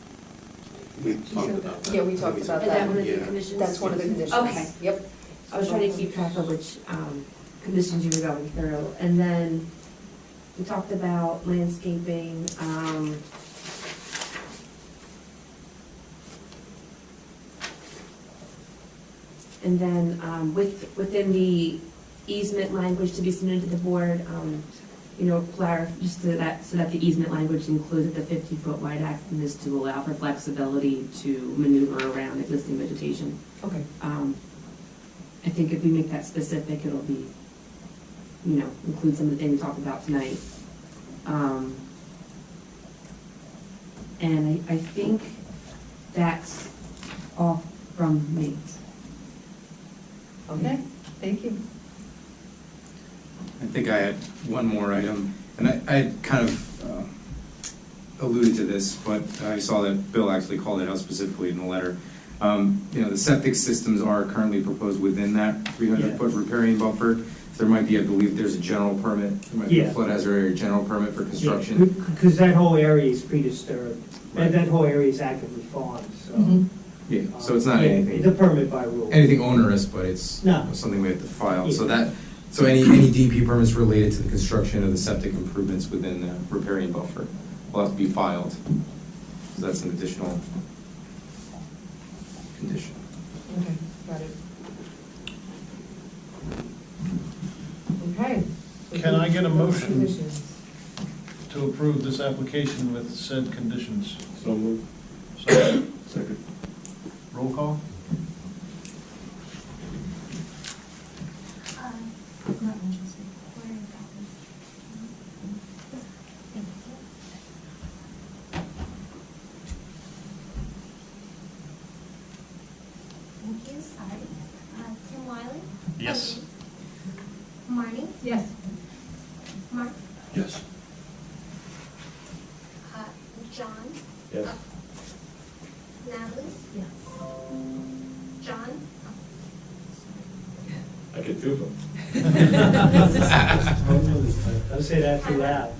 We talked about that. Yeah, we talked about Is that one of the Yeah. conditions? That's one of the conditions. Okay. Yep. I was trying to keep track of which conditions you were going through. And then we talked about landscaping. And then within the easement language to be submitted to the board, just so that the easement language includes that the 50-foot wide action is to allow for flexibility to maneuver around existing vegetation. Okay. I think if we make that specific, it'll be, include some of the things we talked about tonight. And I think that's all from me. Okay, thank you. I think I had one more item, and I had kind of alluded to this, but I saw that Bill actually called it out specifically in the letter. The septic systems are currently proposed within that 300-foot riparian buffer. So there might be, I believe, there's a general permit, there might be a flood hazard area general permit for construction. Because that whole area is pre-disturbed, and that whole area is actively farmed, so. Yeah, so it's not anything. It's a permit by rule. Anything onerous, but it's something we have to file. So any DP permits related to the construction of the septic improvements within the riparian buffer will have to be filed. So that's an additional condition. Okay, got it. Okay. Can I get a motion to approve this application with said conditions? So moved. Second. Roll call? Thank you. Tim Wiley? Yes. Marnie? Yes. Mark? Yes. John? Yes. Natalie? Yes. John? I could do them. Don't say that too loud.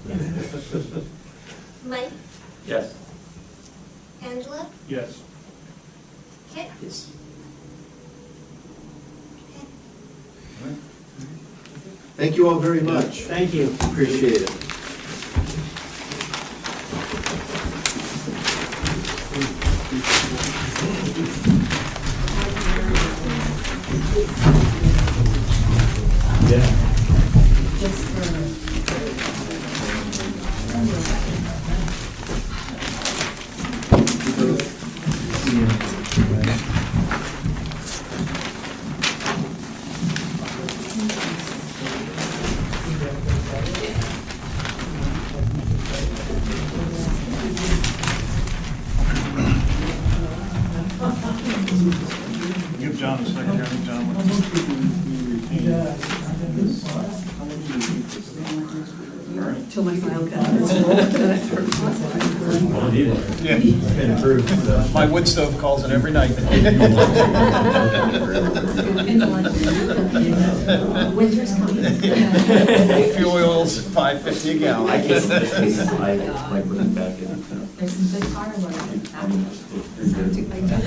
Mike? Yes. Angela? Yes. Kit? Yes. Thank you all very much. Thank you. Appreciate it. Give John a second here. I think John wants Till my file cabinet's Yeah. My wood stove calls it every night. Winter's coming. Fuel oil's $5.50 a gallon. I like putting it back in. There's some good firewood. I do that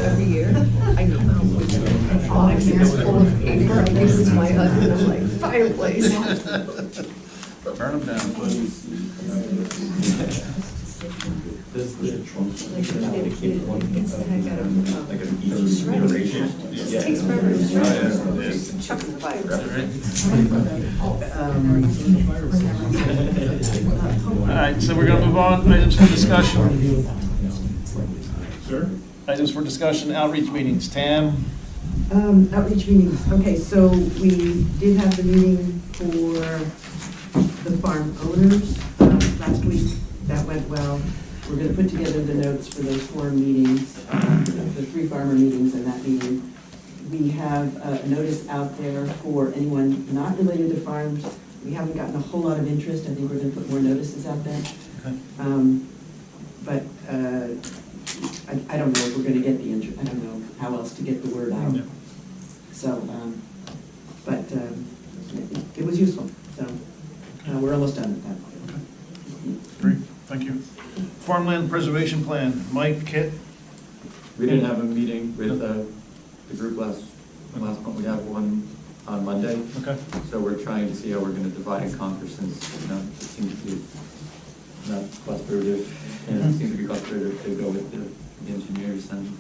every year. I know how much it's box is full of paper. I give it to my husband, I'm like, fireplace. Burn them down. Gets the heck out of shredding. It takes forever to shred. Just chuck in the fire. All right, so we're going to move on. Items for discussion. Sir? Items for discussion, outreach meetings. Tam? Outreach meetings, okay, so we did have the meeting for the farm owners last week. That went well. We're gonna put together the notes for those 4 meetings, the 3 farmer meetings and that meeting. We have a notice out there for anyone not related to farms. We haven't gotten a whole lot of interest. I think we're gonna put more notices out there. But I don't know if we're gonna get the interest. I don't know how else to get the word out. Yeah. So, but it was useful, so we're almost done with that. Great, thank you. Farmland Preservation Plan, Mike, Kit? We didn't have a meeting with the group last And last month, we have one on Monday. Okay. So we're trying to see how we're gonna divide and conquer since, it seems to be not cost-prohibitive, and it seems to be cost-prohibitive to go with the engineers and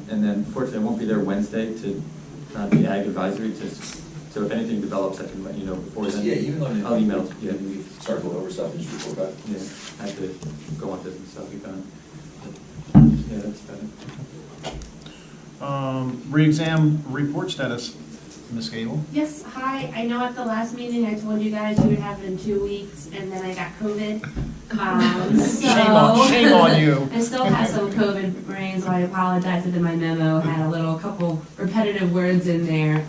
then unfortunately I won't be there Wednesday to, the ag advisory so if anything develops, I can let you know before then. Yeah, even though I'll email it, yeah. we start going over stuff and just report back. Yeah, I have to go on this and stuff, we can. Yeah, that's better. Re-exam report status, Ms. Gable. Yes, hi, I know at the last meeting I told you guys you would have it in 2 weeks, and then I got COVID. Shame on you. I still have some COVID brain, so I apologize if in my memo had a couple repetitive words in there.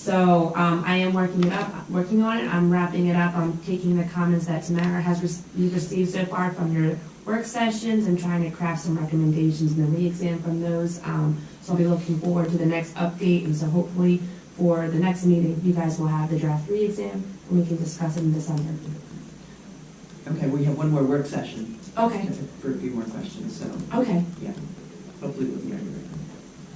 I am working on it, I'm wrapping it up, I'm taking the comments that Tamara has you've received so far from your work sessions and trying to craft some recommendations in the re-exam from those. So I'll be looking forward to the next update, and so hopefully for the next meeting, you guys will have the draft re-exam, and we can discuss it in December. Okay, we have one more work session. Okay. For a few more questions, so. Okay. Yeah, hopefully we'll be ready.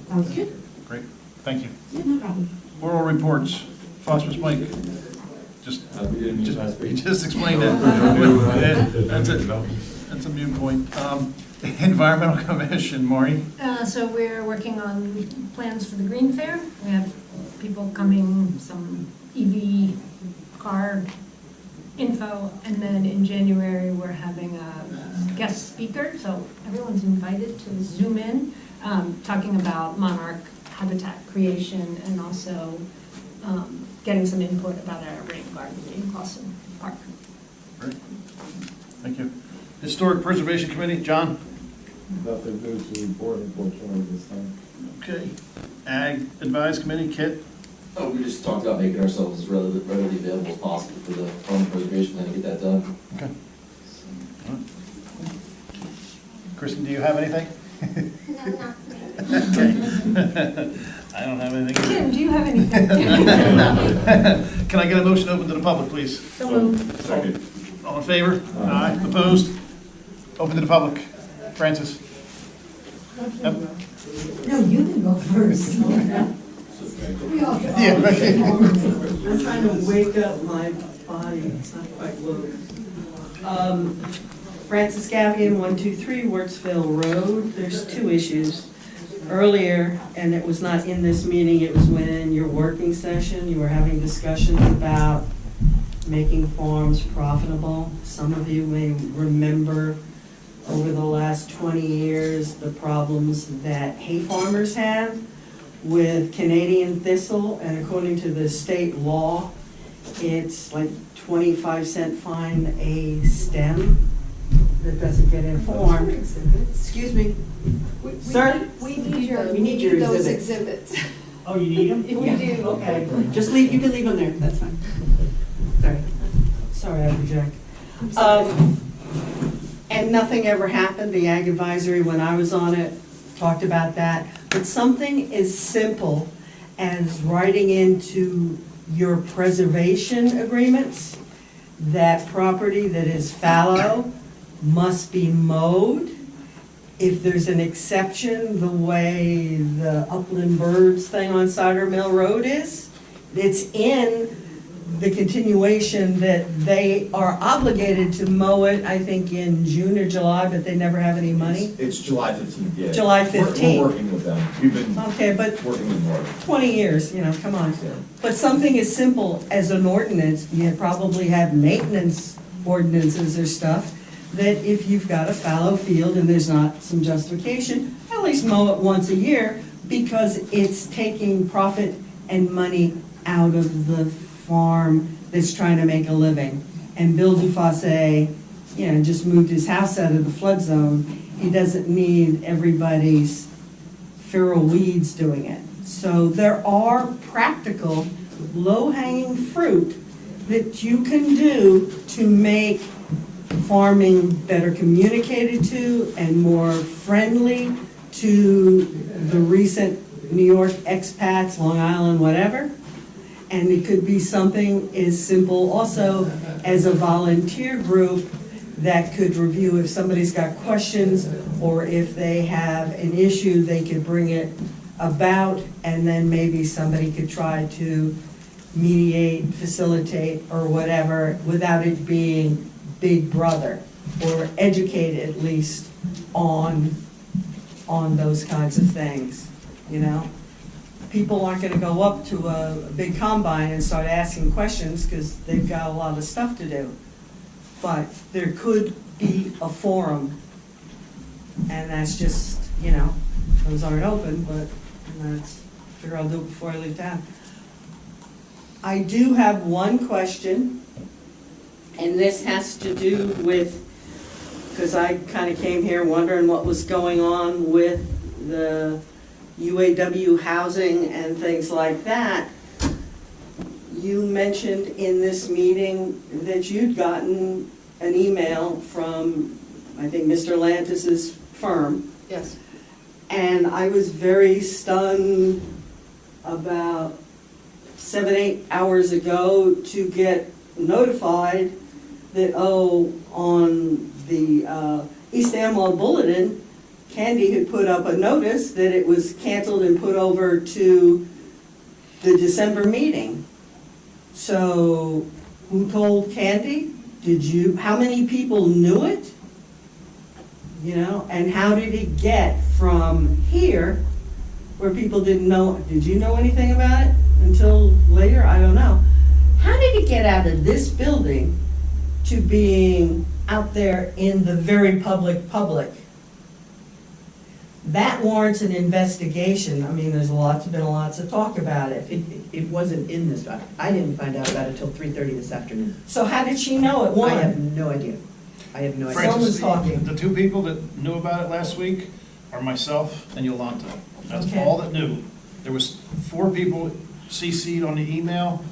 Sounds good. Great, thank you. Yeah, no problem. Oral reports, Phosphorus Mike. We didn't meet last week. You just explained it. That's a mute point. Environmental Commission, Maureen. So we're working on plans for the Green Fair. We have people coming, some EV car info, and then in January, we're having a guest speaker, so everyone's invited to Zoom in, talking about monarch habitat creation and also getting some input about our rain garden in Clausen Park. Great. Thank you. Historic Preservation Committee, John? Nothing new to report, unfortunately, this time. Okay. Ag Advice Committee, Kit? Oh, we just talked about making ourselves as readily available as possible for the farm preservation plan to get that done. Okay. All right. Kristen, do you have anything? No, not me. Okay. I don't have anything. Tim, do you have anything? Can I get a motion open to the public, please? So moved. Second. All in favor? Aye. Opposed? Open to the public. Francis? Yep. No, you can go first. We all get Yeah, right. I'm trying to wake up my body, it's not quite loaded. Francis Gavian, 123 Wirtsville Road. There's two issues. Earlier, and it was not in this meeting, it was when your working session, you were having discussions about making farms profitable. Some of you may remember over the last 20 years the problems that hay farmers have with Canadian thistle, and according to the state law, it's like 25-cent fine a stem that doesn't get informed. Excuse me. Sir? We need We need your those exhibits. exhibits. Oh, you need them? We do. Okay, just leave, you can leave them there, that's fine. Sorry, I project. I'm sorry. And nothing ever happened. The Ag Advisory, when I was on it, talked about that. But something as simple as writing into your preservation agreements that property that is fallow must be mowed. If there's an exception, the way the Upland Birds thing on Cider Mill Road is, it's in the continuation that they are obligated to mow it, I think, in June or July, but they never have any money. It's July 15th, yeah. July 15th. We're working with them. We've been Okay, but working with more. 20 years, come on. Yeah. But something as simple as an ordinance, you probably have maintenance ordinances or stuff, that if you've got a fallow field and there's not some justification, at least mow it once a year, because it's taking profit and money out of the farm that's trying to make a living. And Bill Dufasse, just moved his house out of the flood zone. He doesn't need everybody's feral weeds doing it. So there are practical, low-hanging fruit that you can do to make farming better communicated to and more friendly to the recent New York expats, Long Island, whatever. And it could be something as simple also as a volunteer group that could review if somebody's got questions or if they have an issue, they could bring it about, and then maybe somebody could try to mediate, facilitate, or whatever, without it being Big Brother, or educate at least on those kinds of things, you know? People aren't gonna go up to a big combine and start asking questions, because they've got a lot of stuff to do. But there could be a forum, and that's just, you know, those aren't open, but that's, I figure I'll do it before I leave town. I do have one question, and this has to do with, because I kind of came here wondering what was going on with the UAW housing and things like that. You mentioned in this meeting that you'd gotten an email from, I think, Mr. Lantis's firm. Yes. And I was very stunned about 7, 8 hours ago to get notified that, oh, on the East Amwell Bulletin, Candy had put up a notice that it was canceled and put over to the December meeting. So who told Candy? Did you, how many people knew it? You know, and how did it get from here where people didn't know? Did you know anything about it until later? I don't know. How did it get out of this building to being out there in the very public? That warrants an investigation. I mean, there's been lots of talk about it. It wasn't in this doc. I didn't find out about it till 3:30 this afternoon. So how did she know it? I have no idea. I have no idea. Francis, Someone's talking. the 2 people that knew about it last week are myself and Yolanta. That's Okay. all that knew. There was 4 people CC'd on the email,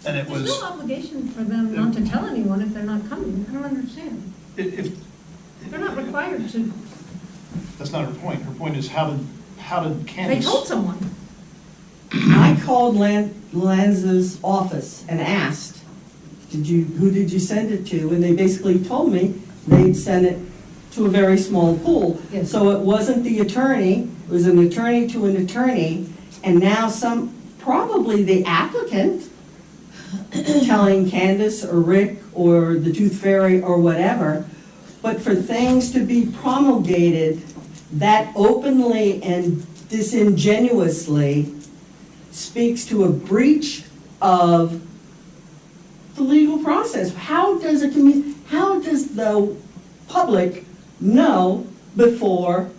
and it There's was, no obligation for them not to tell anyone if they're not coming. I don't understand. if, They're not required to. that's not her point. Her point is how did They Candace? told someone. I called Lanza's office and asked, who did you send it to? And they basically told me they'd sent it to a very small pool. Yes. So it wasn't the attorney, it was an attorney to an attorney, and now probably the applicant telling Candace or Rick or the Tooth Fairy or whatever. But for things to be promulgated that openly and disingenuously speaks to a breach of the legal process. How does the public know before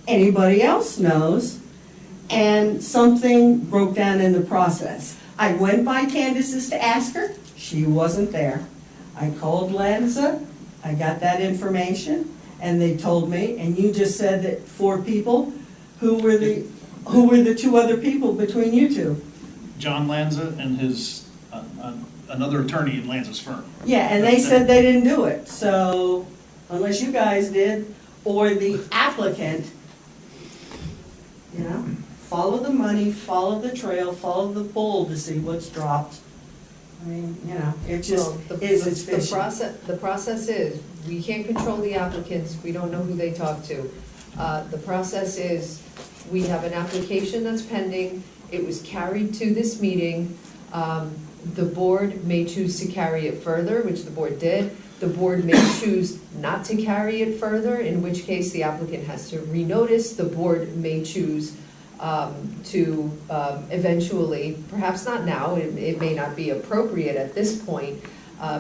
anybody else knows? And something broke down in the process. I went by Candace's to ask her. She wasn't there. I called Lanza. I got that information, and they told me. And you just said that 4 people. Who were the 2 other people between you two? John Lanza and his, another attorney in Lanza's firm. Yeah, and they said they didn't do it. So unless you guys did, or the applicant, you know, follow the money, follow the trail, follow the bull to see what's dropped. I mean, you know, it just Well, it's fishy. The process is, we can't control the applicants, we don't know who they talk to. The process is, we have an application that's pending, it was carried to this meeting. The board may choose to carry it further, which the board did. The board may choose not to carry it further, in which case the applicant has to renotice. The board may choose to eventually, perhaps not now, it may not be appropriate at this point,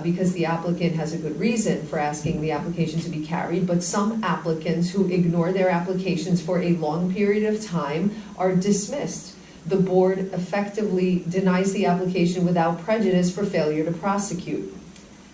because the applicant has a good reason for asking the application to be carried, but some applicants who ignore their applications for a long period of time are dismissed. The board effectively denies the application without prejudice for failure to prosecute.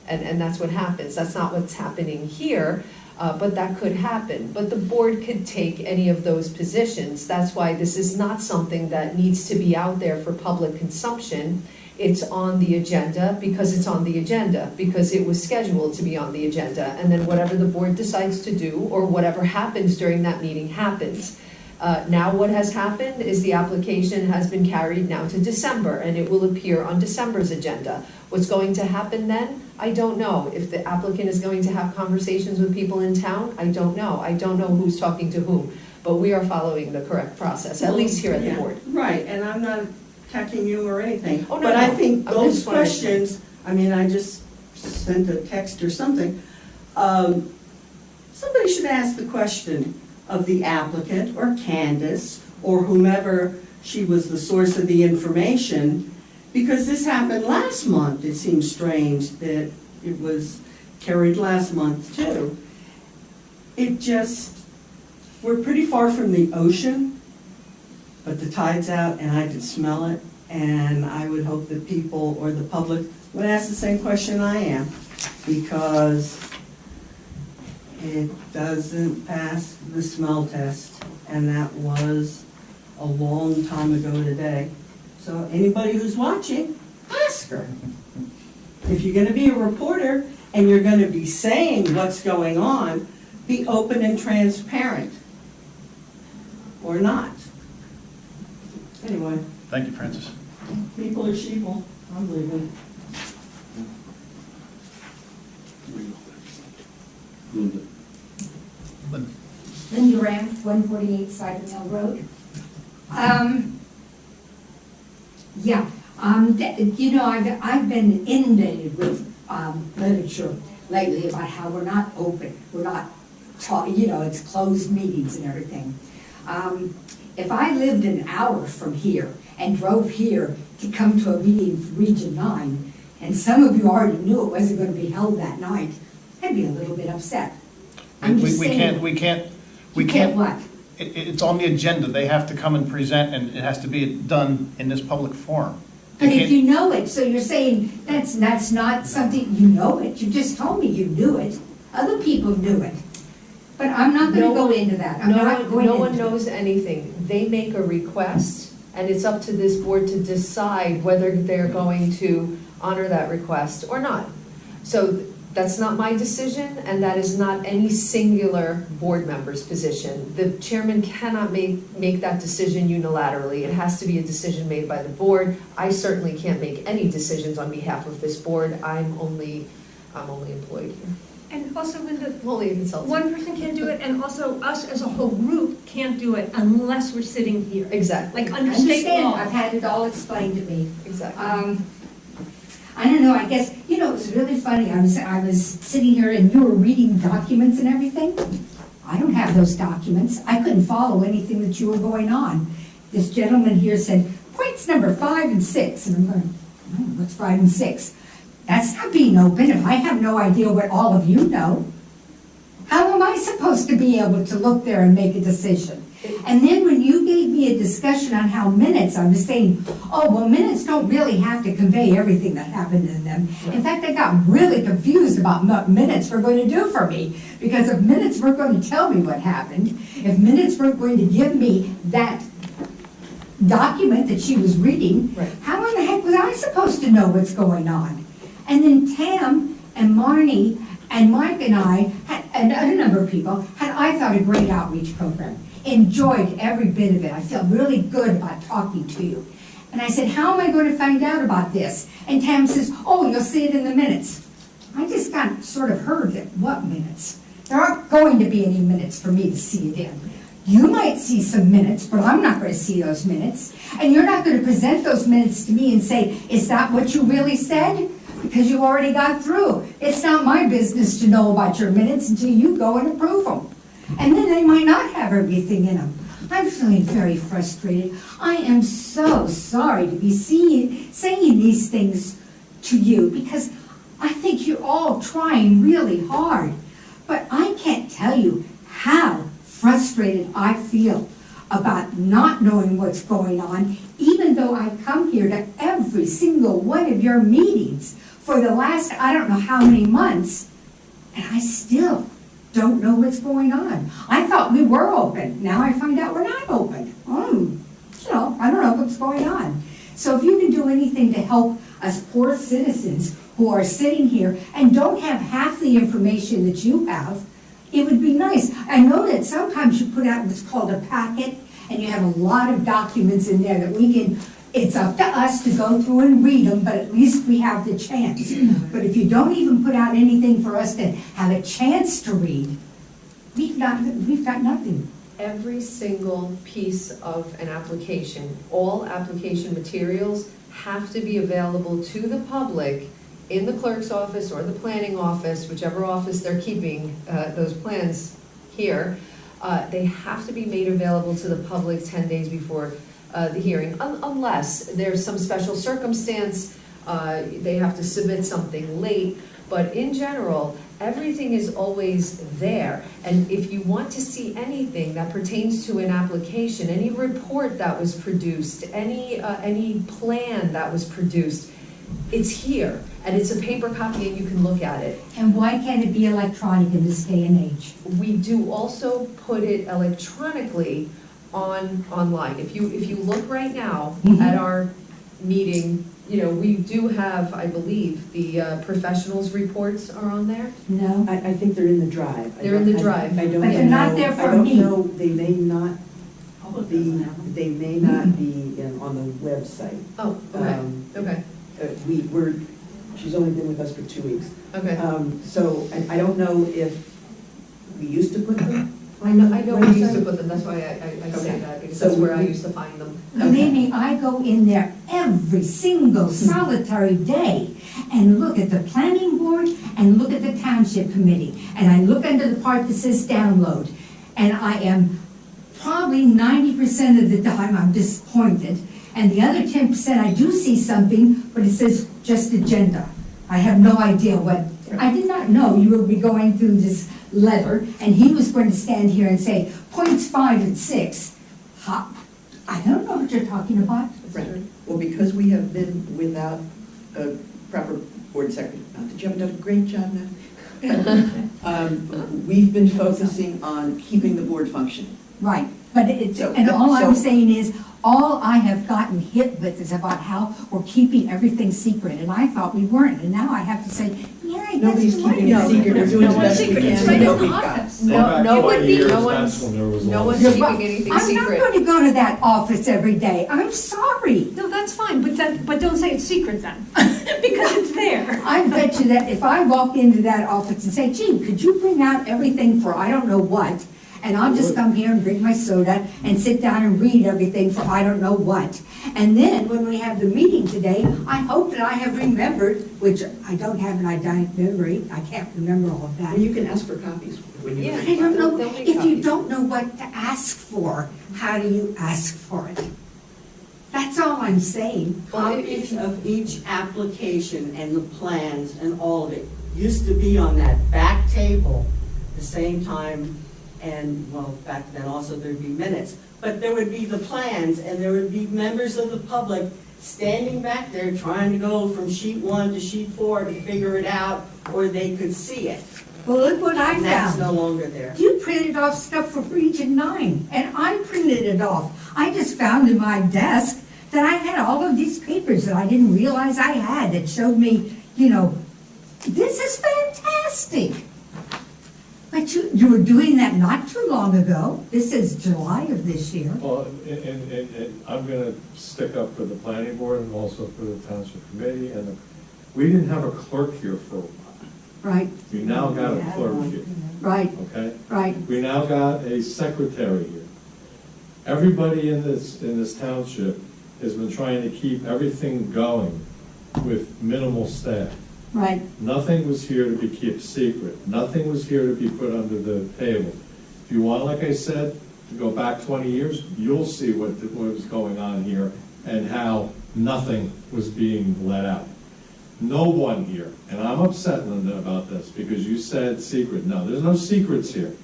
And that's what happens. That's not what's happening here, but that could happen. But the board could take any of those positions. That's why this is not something that needs to be out there for public consumption. It's on the agenda because it's on the agenda, because it was scheduled to be on the agenda. And then whatever the board decides to do, or whatever happens during that meeting happens. Now what has happened is the application has been carried now to December, and it will appear on December's agenda. What's going to happen then? I don't know. If the applicant is going to have conversations with people in town, I don't know. I don't know who's talking to whom. but we are following the correct process, at least here at the Yeah, board. Right, and I'm not attacking you or anything. Oh, no, But I no. think I those just wanted to- questions, I mean, I just sent a text or something. Somebody should ask the question of the applicant or Candace or whomever she was the source of the information, because this happened last month. It seems strange that it was carried last month too. It just, we're pretty far from the ocean, but the tide's out and I could smell it. And I would hope that people or the public would ask the same question I am, because it doesn't pass the smell test, and that was a long time ago today. So anybody who's watching, ask her. If you're gonna be a reporter and you're gonna be saying what's going on, be open and transparent, or not. Anyway, Thank you, Francis. people are sheeple, I'm leaving. Linda Ramp, 148 Cider Mill Road. You know, I've been inundated with literature lately about how we're not open, we're not you know, it's closed meetings and everything. If I lived an hour from here and drove here to come to a meeting for Region 9, and some of you already knew it wasn't going to be held that night, I'd be a little bit upset. I'm just saying. We can't. What? It's on the agenda. They have to come and present, and it has to be done in this public forum. But if you know it, so you're saying that's not something, you know it, you just told me you knew it, other people knew it. But I'm not gonna go into that, I'm not going No into one knows anything. They make a request, and it's up to this board to decide whether they're going to honor that request or not. So that's not my decision, and that is not any singular board member's position. The chairman cannot make that decision unilaterally. It has to be a decision made by the board. I certainly can't make any decisions on behalf of this board. I'm only employed here. And also, Linda, I'm only a consultant. one person can't do it, and also us as a whole group can't do it unless we're sitting here. Exactly. Like I under state understand, law. I've had it all explained to me. Exactly. I don't know, I guess, you know, it was really funny, I was sitting here and you were reading documents and everything. I don't have those documents, I couldn't follow anything that you were going on. This gentleman here said, points number 5 and 6, and I'm going, what's 5 and 6? That's not being open if I have no idea what all of you know. How am I supposed to be able to look there and make a decision? And then when you gave me a discussion on how minutes, I was saying, oh, well, minutes don't really have to convey everything that happened in them. In fact, I got really confused about what minutes were going to do for me. Because if minutes weren't going to tell me what happened, if minutes weren't going to give me that document that she was reading, Right. how in the heck was I supposed to know what's going on? And then Tam and Marnie and Mike and I, and a number of people, had, I thought, a great outreach program. Enjoyed every bit of it. I feel really good about talking to you. And I said, how am I going to find out about this? And Tam says, oh, you'll see it in the minutes. I just got sort of heard that, what minutes? There aren't going to be any minutes for me to see it in. You might see some minutes, but I'm not going to see those minutes. And you're not going to present those minutes to me and say, is that what you really said? Because you already got through. It's not my business to know about your minutes until you go and approve them. And then they might not have everything in them. I'm feeling very frustrated. I am so sorry to be saying these things to you because I think you're all trying really hard. But I can't tell you how frustrated I feel about not knowing what's going on, even though I come here to every single one of your meetings for the last, I don't know how many months, and I still don't know what's going on. I thought we were open. Now I find out we're not open. You know, I don't know what's going on. So if you can do anything to help us poor citizens who are sitting here and don't have half the information that you have, it would be nice. I know that sometimes you put out what's called a packet, and you have a lot of documents in there that we can, it's up to us to go through and read them, but at least we have the chance. But if you don't even put out anything for us to have a chance to read, we've got nothing. every single piece of an application, all application materials have to be available to the public in the clerk's office or the planning office, whichever office they're keeping those plans here. They have to be made available to the public 10 days before the hearing, unless there's some special circumstance, they have to submit something late. But in general, everything is always there. And if you want to see anything that pertains to an application, any report that was produced, any plan that was produced, it's here. And it's a paper copy and you can look at it. And why can't it be electronic in this day and age? We do also put it electronically online. If you look right now at our meeting, you know, we do have, I believe, the professionals' reports are on there. No? I think they're in the drive. They're in the drive. I don't But they're not know- there for I don't me. know, they may not be, on the website. Oh, okay, okay, She's only been with us for 2 weeks. okay. So, and I don't know if we used to put them. I know we used to put them, that's why I say Okay. that, because So that's where I we- used to find them. Believe me, I go in there every single solitary day and look at the planning board and look at the township committee. And I look under the part that says download. And I am probably 90% of the time I'm disappointed. And the other 10% I do see something, but it says just agenda. I have no idea what, I did not know you would be going through this letter and he was going to stand here and say points 5 and 6. I don't know what you're talking about. Right. Well, because we have been without a proper board secretary, not that you haven't done a great job now. We've been focusing on keeping the board functioning. Right, but it's, So- and all I'm so- saying is, all I have gotten hit with is about how we're keeping everything secret, and I thought we weren't, and now I have to say, yeah, I guess Nobody's you're right. keeping it secret, they're doing the best we can It's with right in what the we've got. office. No one's That's when there was a no lot one's of- keeping anything I'm not secret. going to go to that office every day, I'm sorry. No, that's fine, but don't say it's secret then, because it's there. I bet you that if I walk into that office and say, gee, could you bring out everything for I don't know what? And I'll just come here and drink my soda and sit down and read everything for I don't know what. And then when we have the meeting today, I hope that I have remembered, which I don't have an eidetic memory, I can't remember all of that. And you can ask for copies when you. Yeah. I don't know, They'll make if you copies. don't know what to ask for, how do you ask for it? That's all I'm saying. Copies of each application and the plans and all of it used to be on that back table the same time, and, well, back then also there'd be minutes. But there would be the plans, and there would be members of the public standing back there trying to go from sheet 1 to sheet 4 to figure it out, or they could see it. Well, look what I And that's no found. longer there. You printed off stuff for Region 9, and I printed it off. I just found in my desk that I had all of these papers that I didn't realize I had that showed me, you know, this is fantastic. But you were doing that not too long ago. This is July of this year. Well, and I'm gonna stick up for the planning board and also for the township committee, and we didn't have a clerk here for a while. Right, We now got a clerk here, right, okay? right. We now got a secretary here. Everybody in this township has been trying to keep everything going with minimal staff. Right. Nothing was here to be kept secret. Nothing was here to be put under the table. If you want, like I said, to go back 20 years, you'll see what was going on here and how nothing was being let out. No one here, and I'm upset, Linda, about this because you said secret. No, there's no secrets here.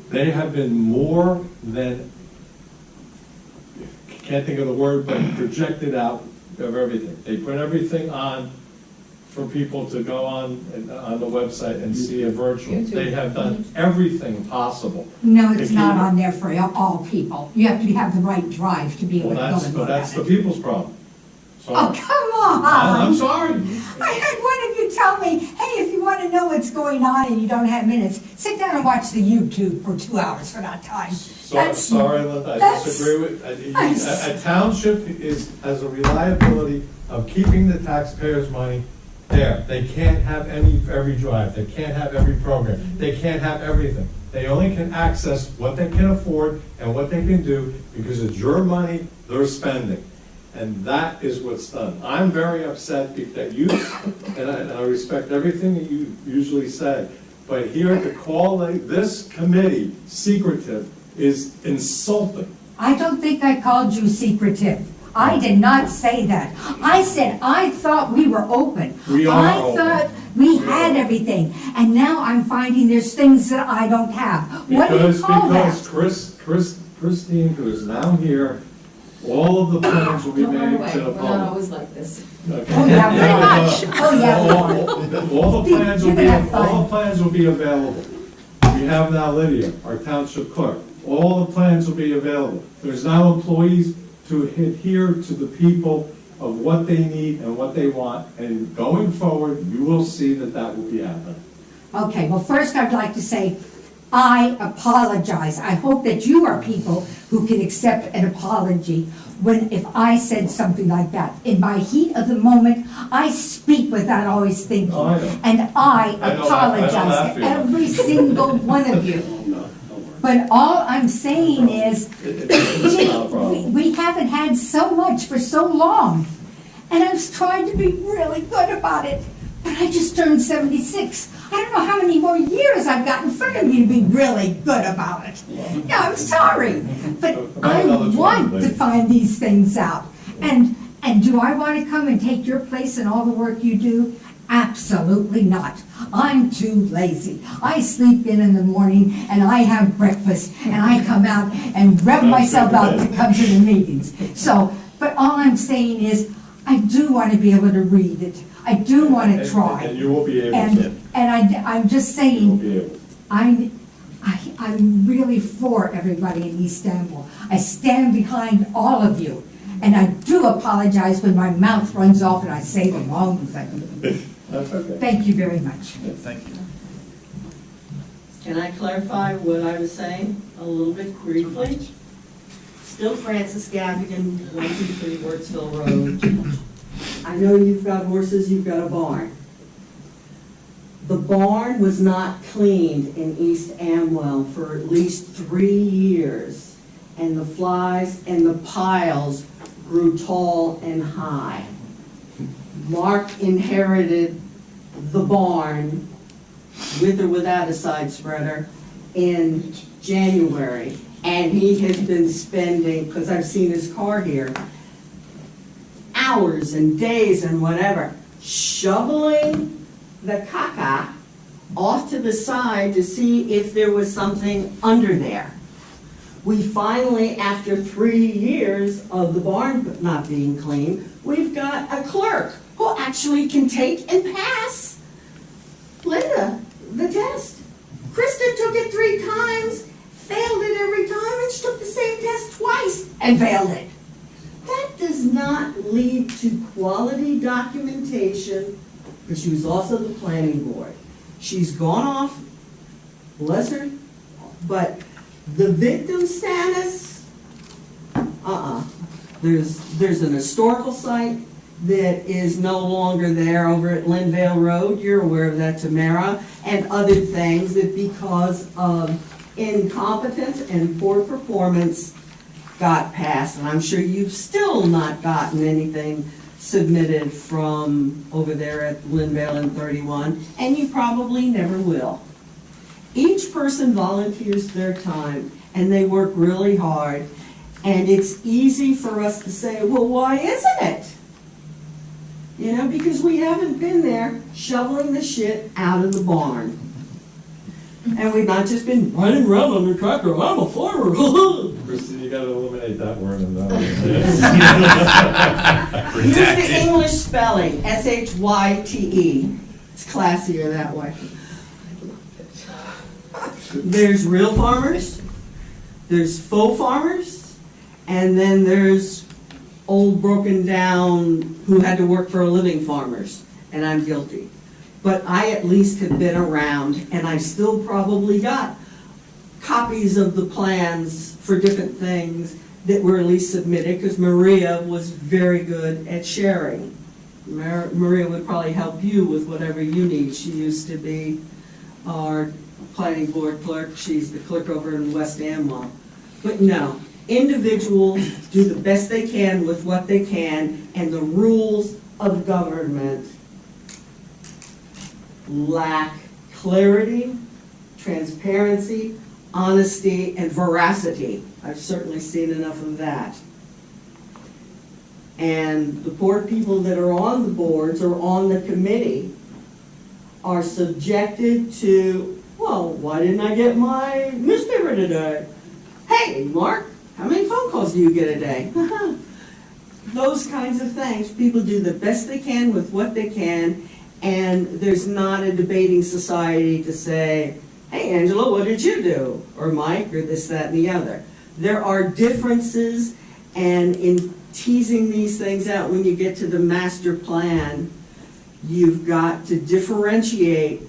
They have been more than, can't think of the word, but projected out of everything. They put everything on for people to go on the website and see a virtual. They have done everything possible. No, to it's keep not it- on there for all people. You have to have the right drive to be able Well, to go and but look that's at the it. people's problem. So, Oh, come on! I'm sorry. I had one of you tell me, hey, if you want to know what's going on and you don't have minutes, sit down and watch the YouTube for 2 hours for that time. Sorry, Linda, I that's- disagree with, a township has a reliability of keeping the taxpayers' money there. They can't have every drive, they can't have every program, they can't have everything. They only can access what they can afford and what they can do because it's your money they're spending. And that is what's done. I'm very upset that you, and I respect everything that you usually say, but here to call this committee secretive is insulting. I don't think I called you secretive. I did not say that. I said I thought we were open. We are I open. thought we had everything, and now I'm finding there's things that I don't have. What do you call that? Because Christine, who is now here, all of the plans will be Don't run made away, to the we're not public. always like this. Okay. Oh, yeah, pretty much. Oh, yeah, we are. All the plans will You're be, gonna have fun. all the plans will be available. We have now Lydia, our township clerk. All the plans will be available. There's now employees to adhere to the people of what they need and what they want. And going forward, you will see that that will be happening. Okay, well, first I'd like to say, I apologize. I hope that you are people who can accept an apology if I said something like that. In my heat of the moment, I speak without always thinking. Oh, I know. And I I know that apologize to feeling. every single one of you. But all I'm saying is, It's not a problem. we haven't had so much for so long. And I was trying to be really good about it. But I just turned 76. I don't know how many more years I've got in front of me to be really good about it. No, I'm sorry. But I want to find these things out. And do I want to come and take your place in all the work you do? Absolutely not. I'm too lazy. I sleep in the morning and I have breakfast and I come out and rev myself out to come to the meetings. So, but all I'm saying is, I do want to be able to read it. I do want to try. And you will be able to. And I'm just You will saying, be able to. I'm really for everybody in East Amwell. I stand behind all of you. And I do apologize when my mouth runs off and I say the wrong thing. That's okay. Thank you very much. Thank you. Can I clarify what I was saying a little bit briefly? Still Francis Gaffigan, 123 Wurtsville Road. I know you've got horses, you've got a barn. The barn was not cleaned in East Amwell for at least 3 years, and the flies and the piles grew tall and high. Mark inherited the barn, with or without a side spreader, in January, and he has been spending, because I've seen his car here, hours and days and whatever, shoveling the caca off to the side to see if there was something under there. We finally, after 3 years of the barn not being clean, we've got a clerk who actually can take and pass Linda the test. Kristen took it 3 times, failed it every time, and she took the same test twice and failed it. That does not lead to quality documentation, because she was also the planning board. She's gone off, bless her, but the victim status, There's an historical site that is no longer there over at Linvale Road. You're aware of that, Tamara, and other things that because of incompetence and poor performance got passed. And I'm sure you've still not gotten anything submitted from over there at Linvale and 31, and you probably never will. Each person volunteers their time, and they work really hard, and it's easy for us to say, well, why isn't it? You know, because we haven't been there shoveling the shit out of the barn. And we've not just been running around on the tractor, I'm a farmer. Kristen, you gotta eliminate that word in that. Use the English spelling, S-H-Y-T-E. It's classier that way. There's real farmers, there's faux farmers, and then there's old broken down who had to work for a living farmers, and I'm guilty. But I at least have been around, and I've still probably got copies of the plans for different things that were at least submitted, because Maria was very good at sharing. Maria would probably help you with whatever you need. She used to be our planning board clerk. She's the clerk over in West Amwell. But no, individuals do the best they can with what they can, and the rules of government lack clarity, transparency, honesty, and veracity. I've certainly seen enough of that. And the poor people that are on the boards or on the committee are subjected to, well, why didn't I get my newspaper today? Hey, Mark, how many phone calls do you get a day? Those kinds of things. People do the best they can with what they can, and there's not a debating society to say, hey, Angela, what did you do? Or Mike, or this, that, and the other. There are differences, and in teasing these things out, when you get to the master plan, you've got to differentiate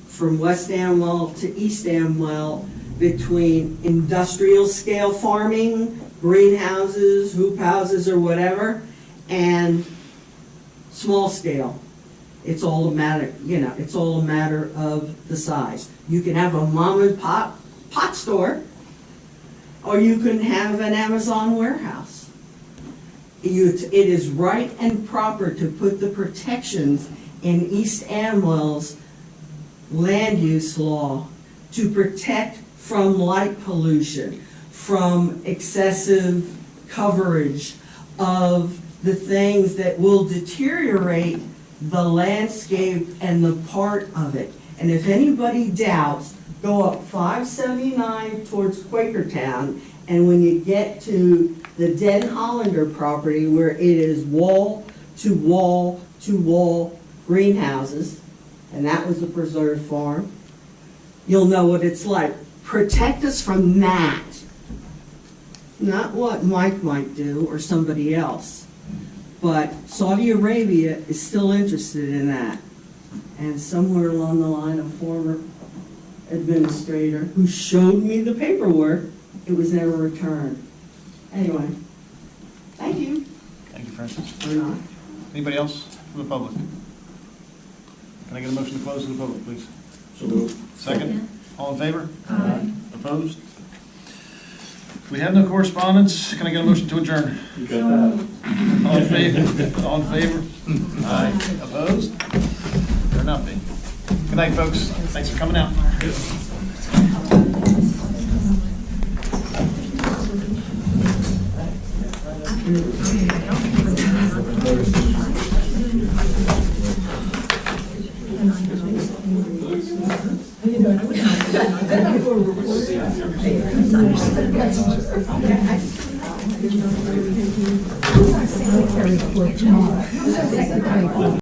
from West Amwell to East Amwell between industrial scale farming, greenhouses, hoop houses, or whatever, and small scale. It's all a matter, it's all a matter of the size. You can have a mom and pop pot store, or you can have an Amazon warehouse. It is right and proper to put the protections in East Amwell's land use law to protect from light pollution, from excessive coverage of the things that will deteriorate the landscape and the part of it. And if anybody doubts, go up 579 towards Quakertown, and when you get to the Den Hollander property, where it is wall to wall to wall greenhouses, and that was the preserved farm, you'll know what it's like. Protect us from that, not what Mike might do or somebody else. But Saudi Arabia is still interested in that. And somewhere along the line, a former administrator who showed me the paperwork, it was never returned. Anyway, thank you. Thank you, Francis. Or not. Anybody else from the public? Can I get a motion to close to the public, please? So moved. Second? All in favor? Aye. Opposed? We have no correspondence. Can I get a motion to adjourn? You got that? All in favor? All in favor? Aye. Opposed? There not be. Good night, folks. Thanks for coming out. Secretary for tomorrow.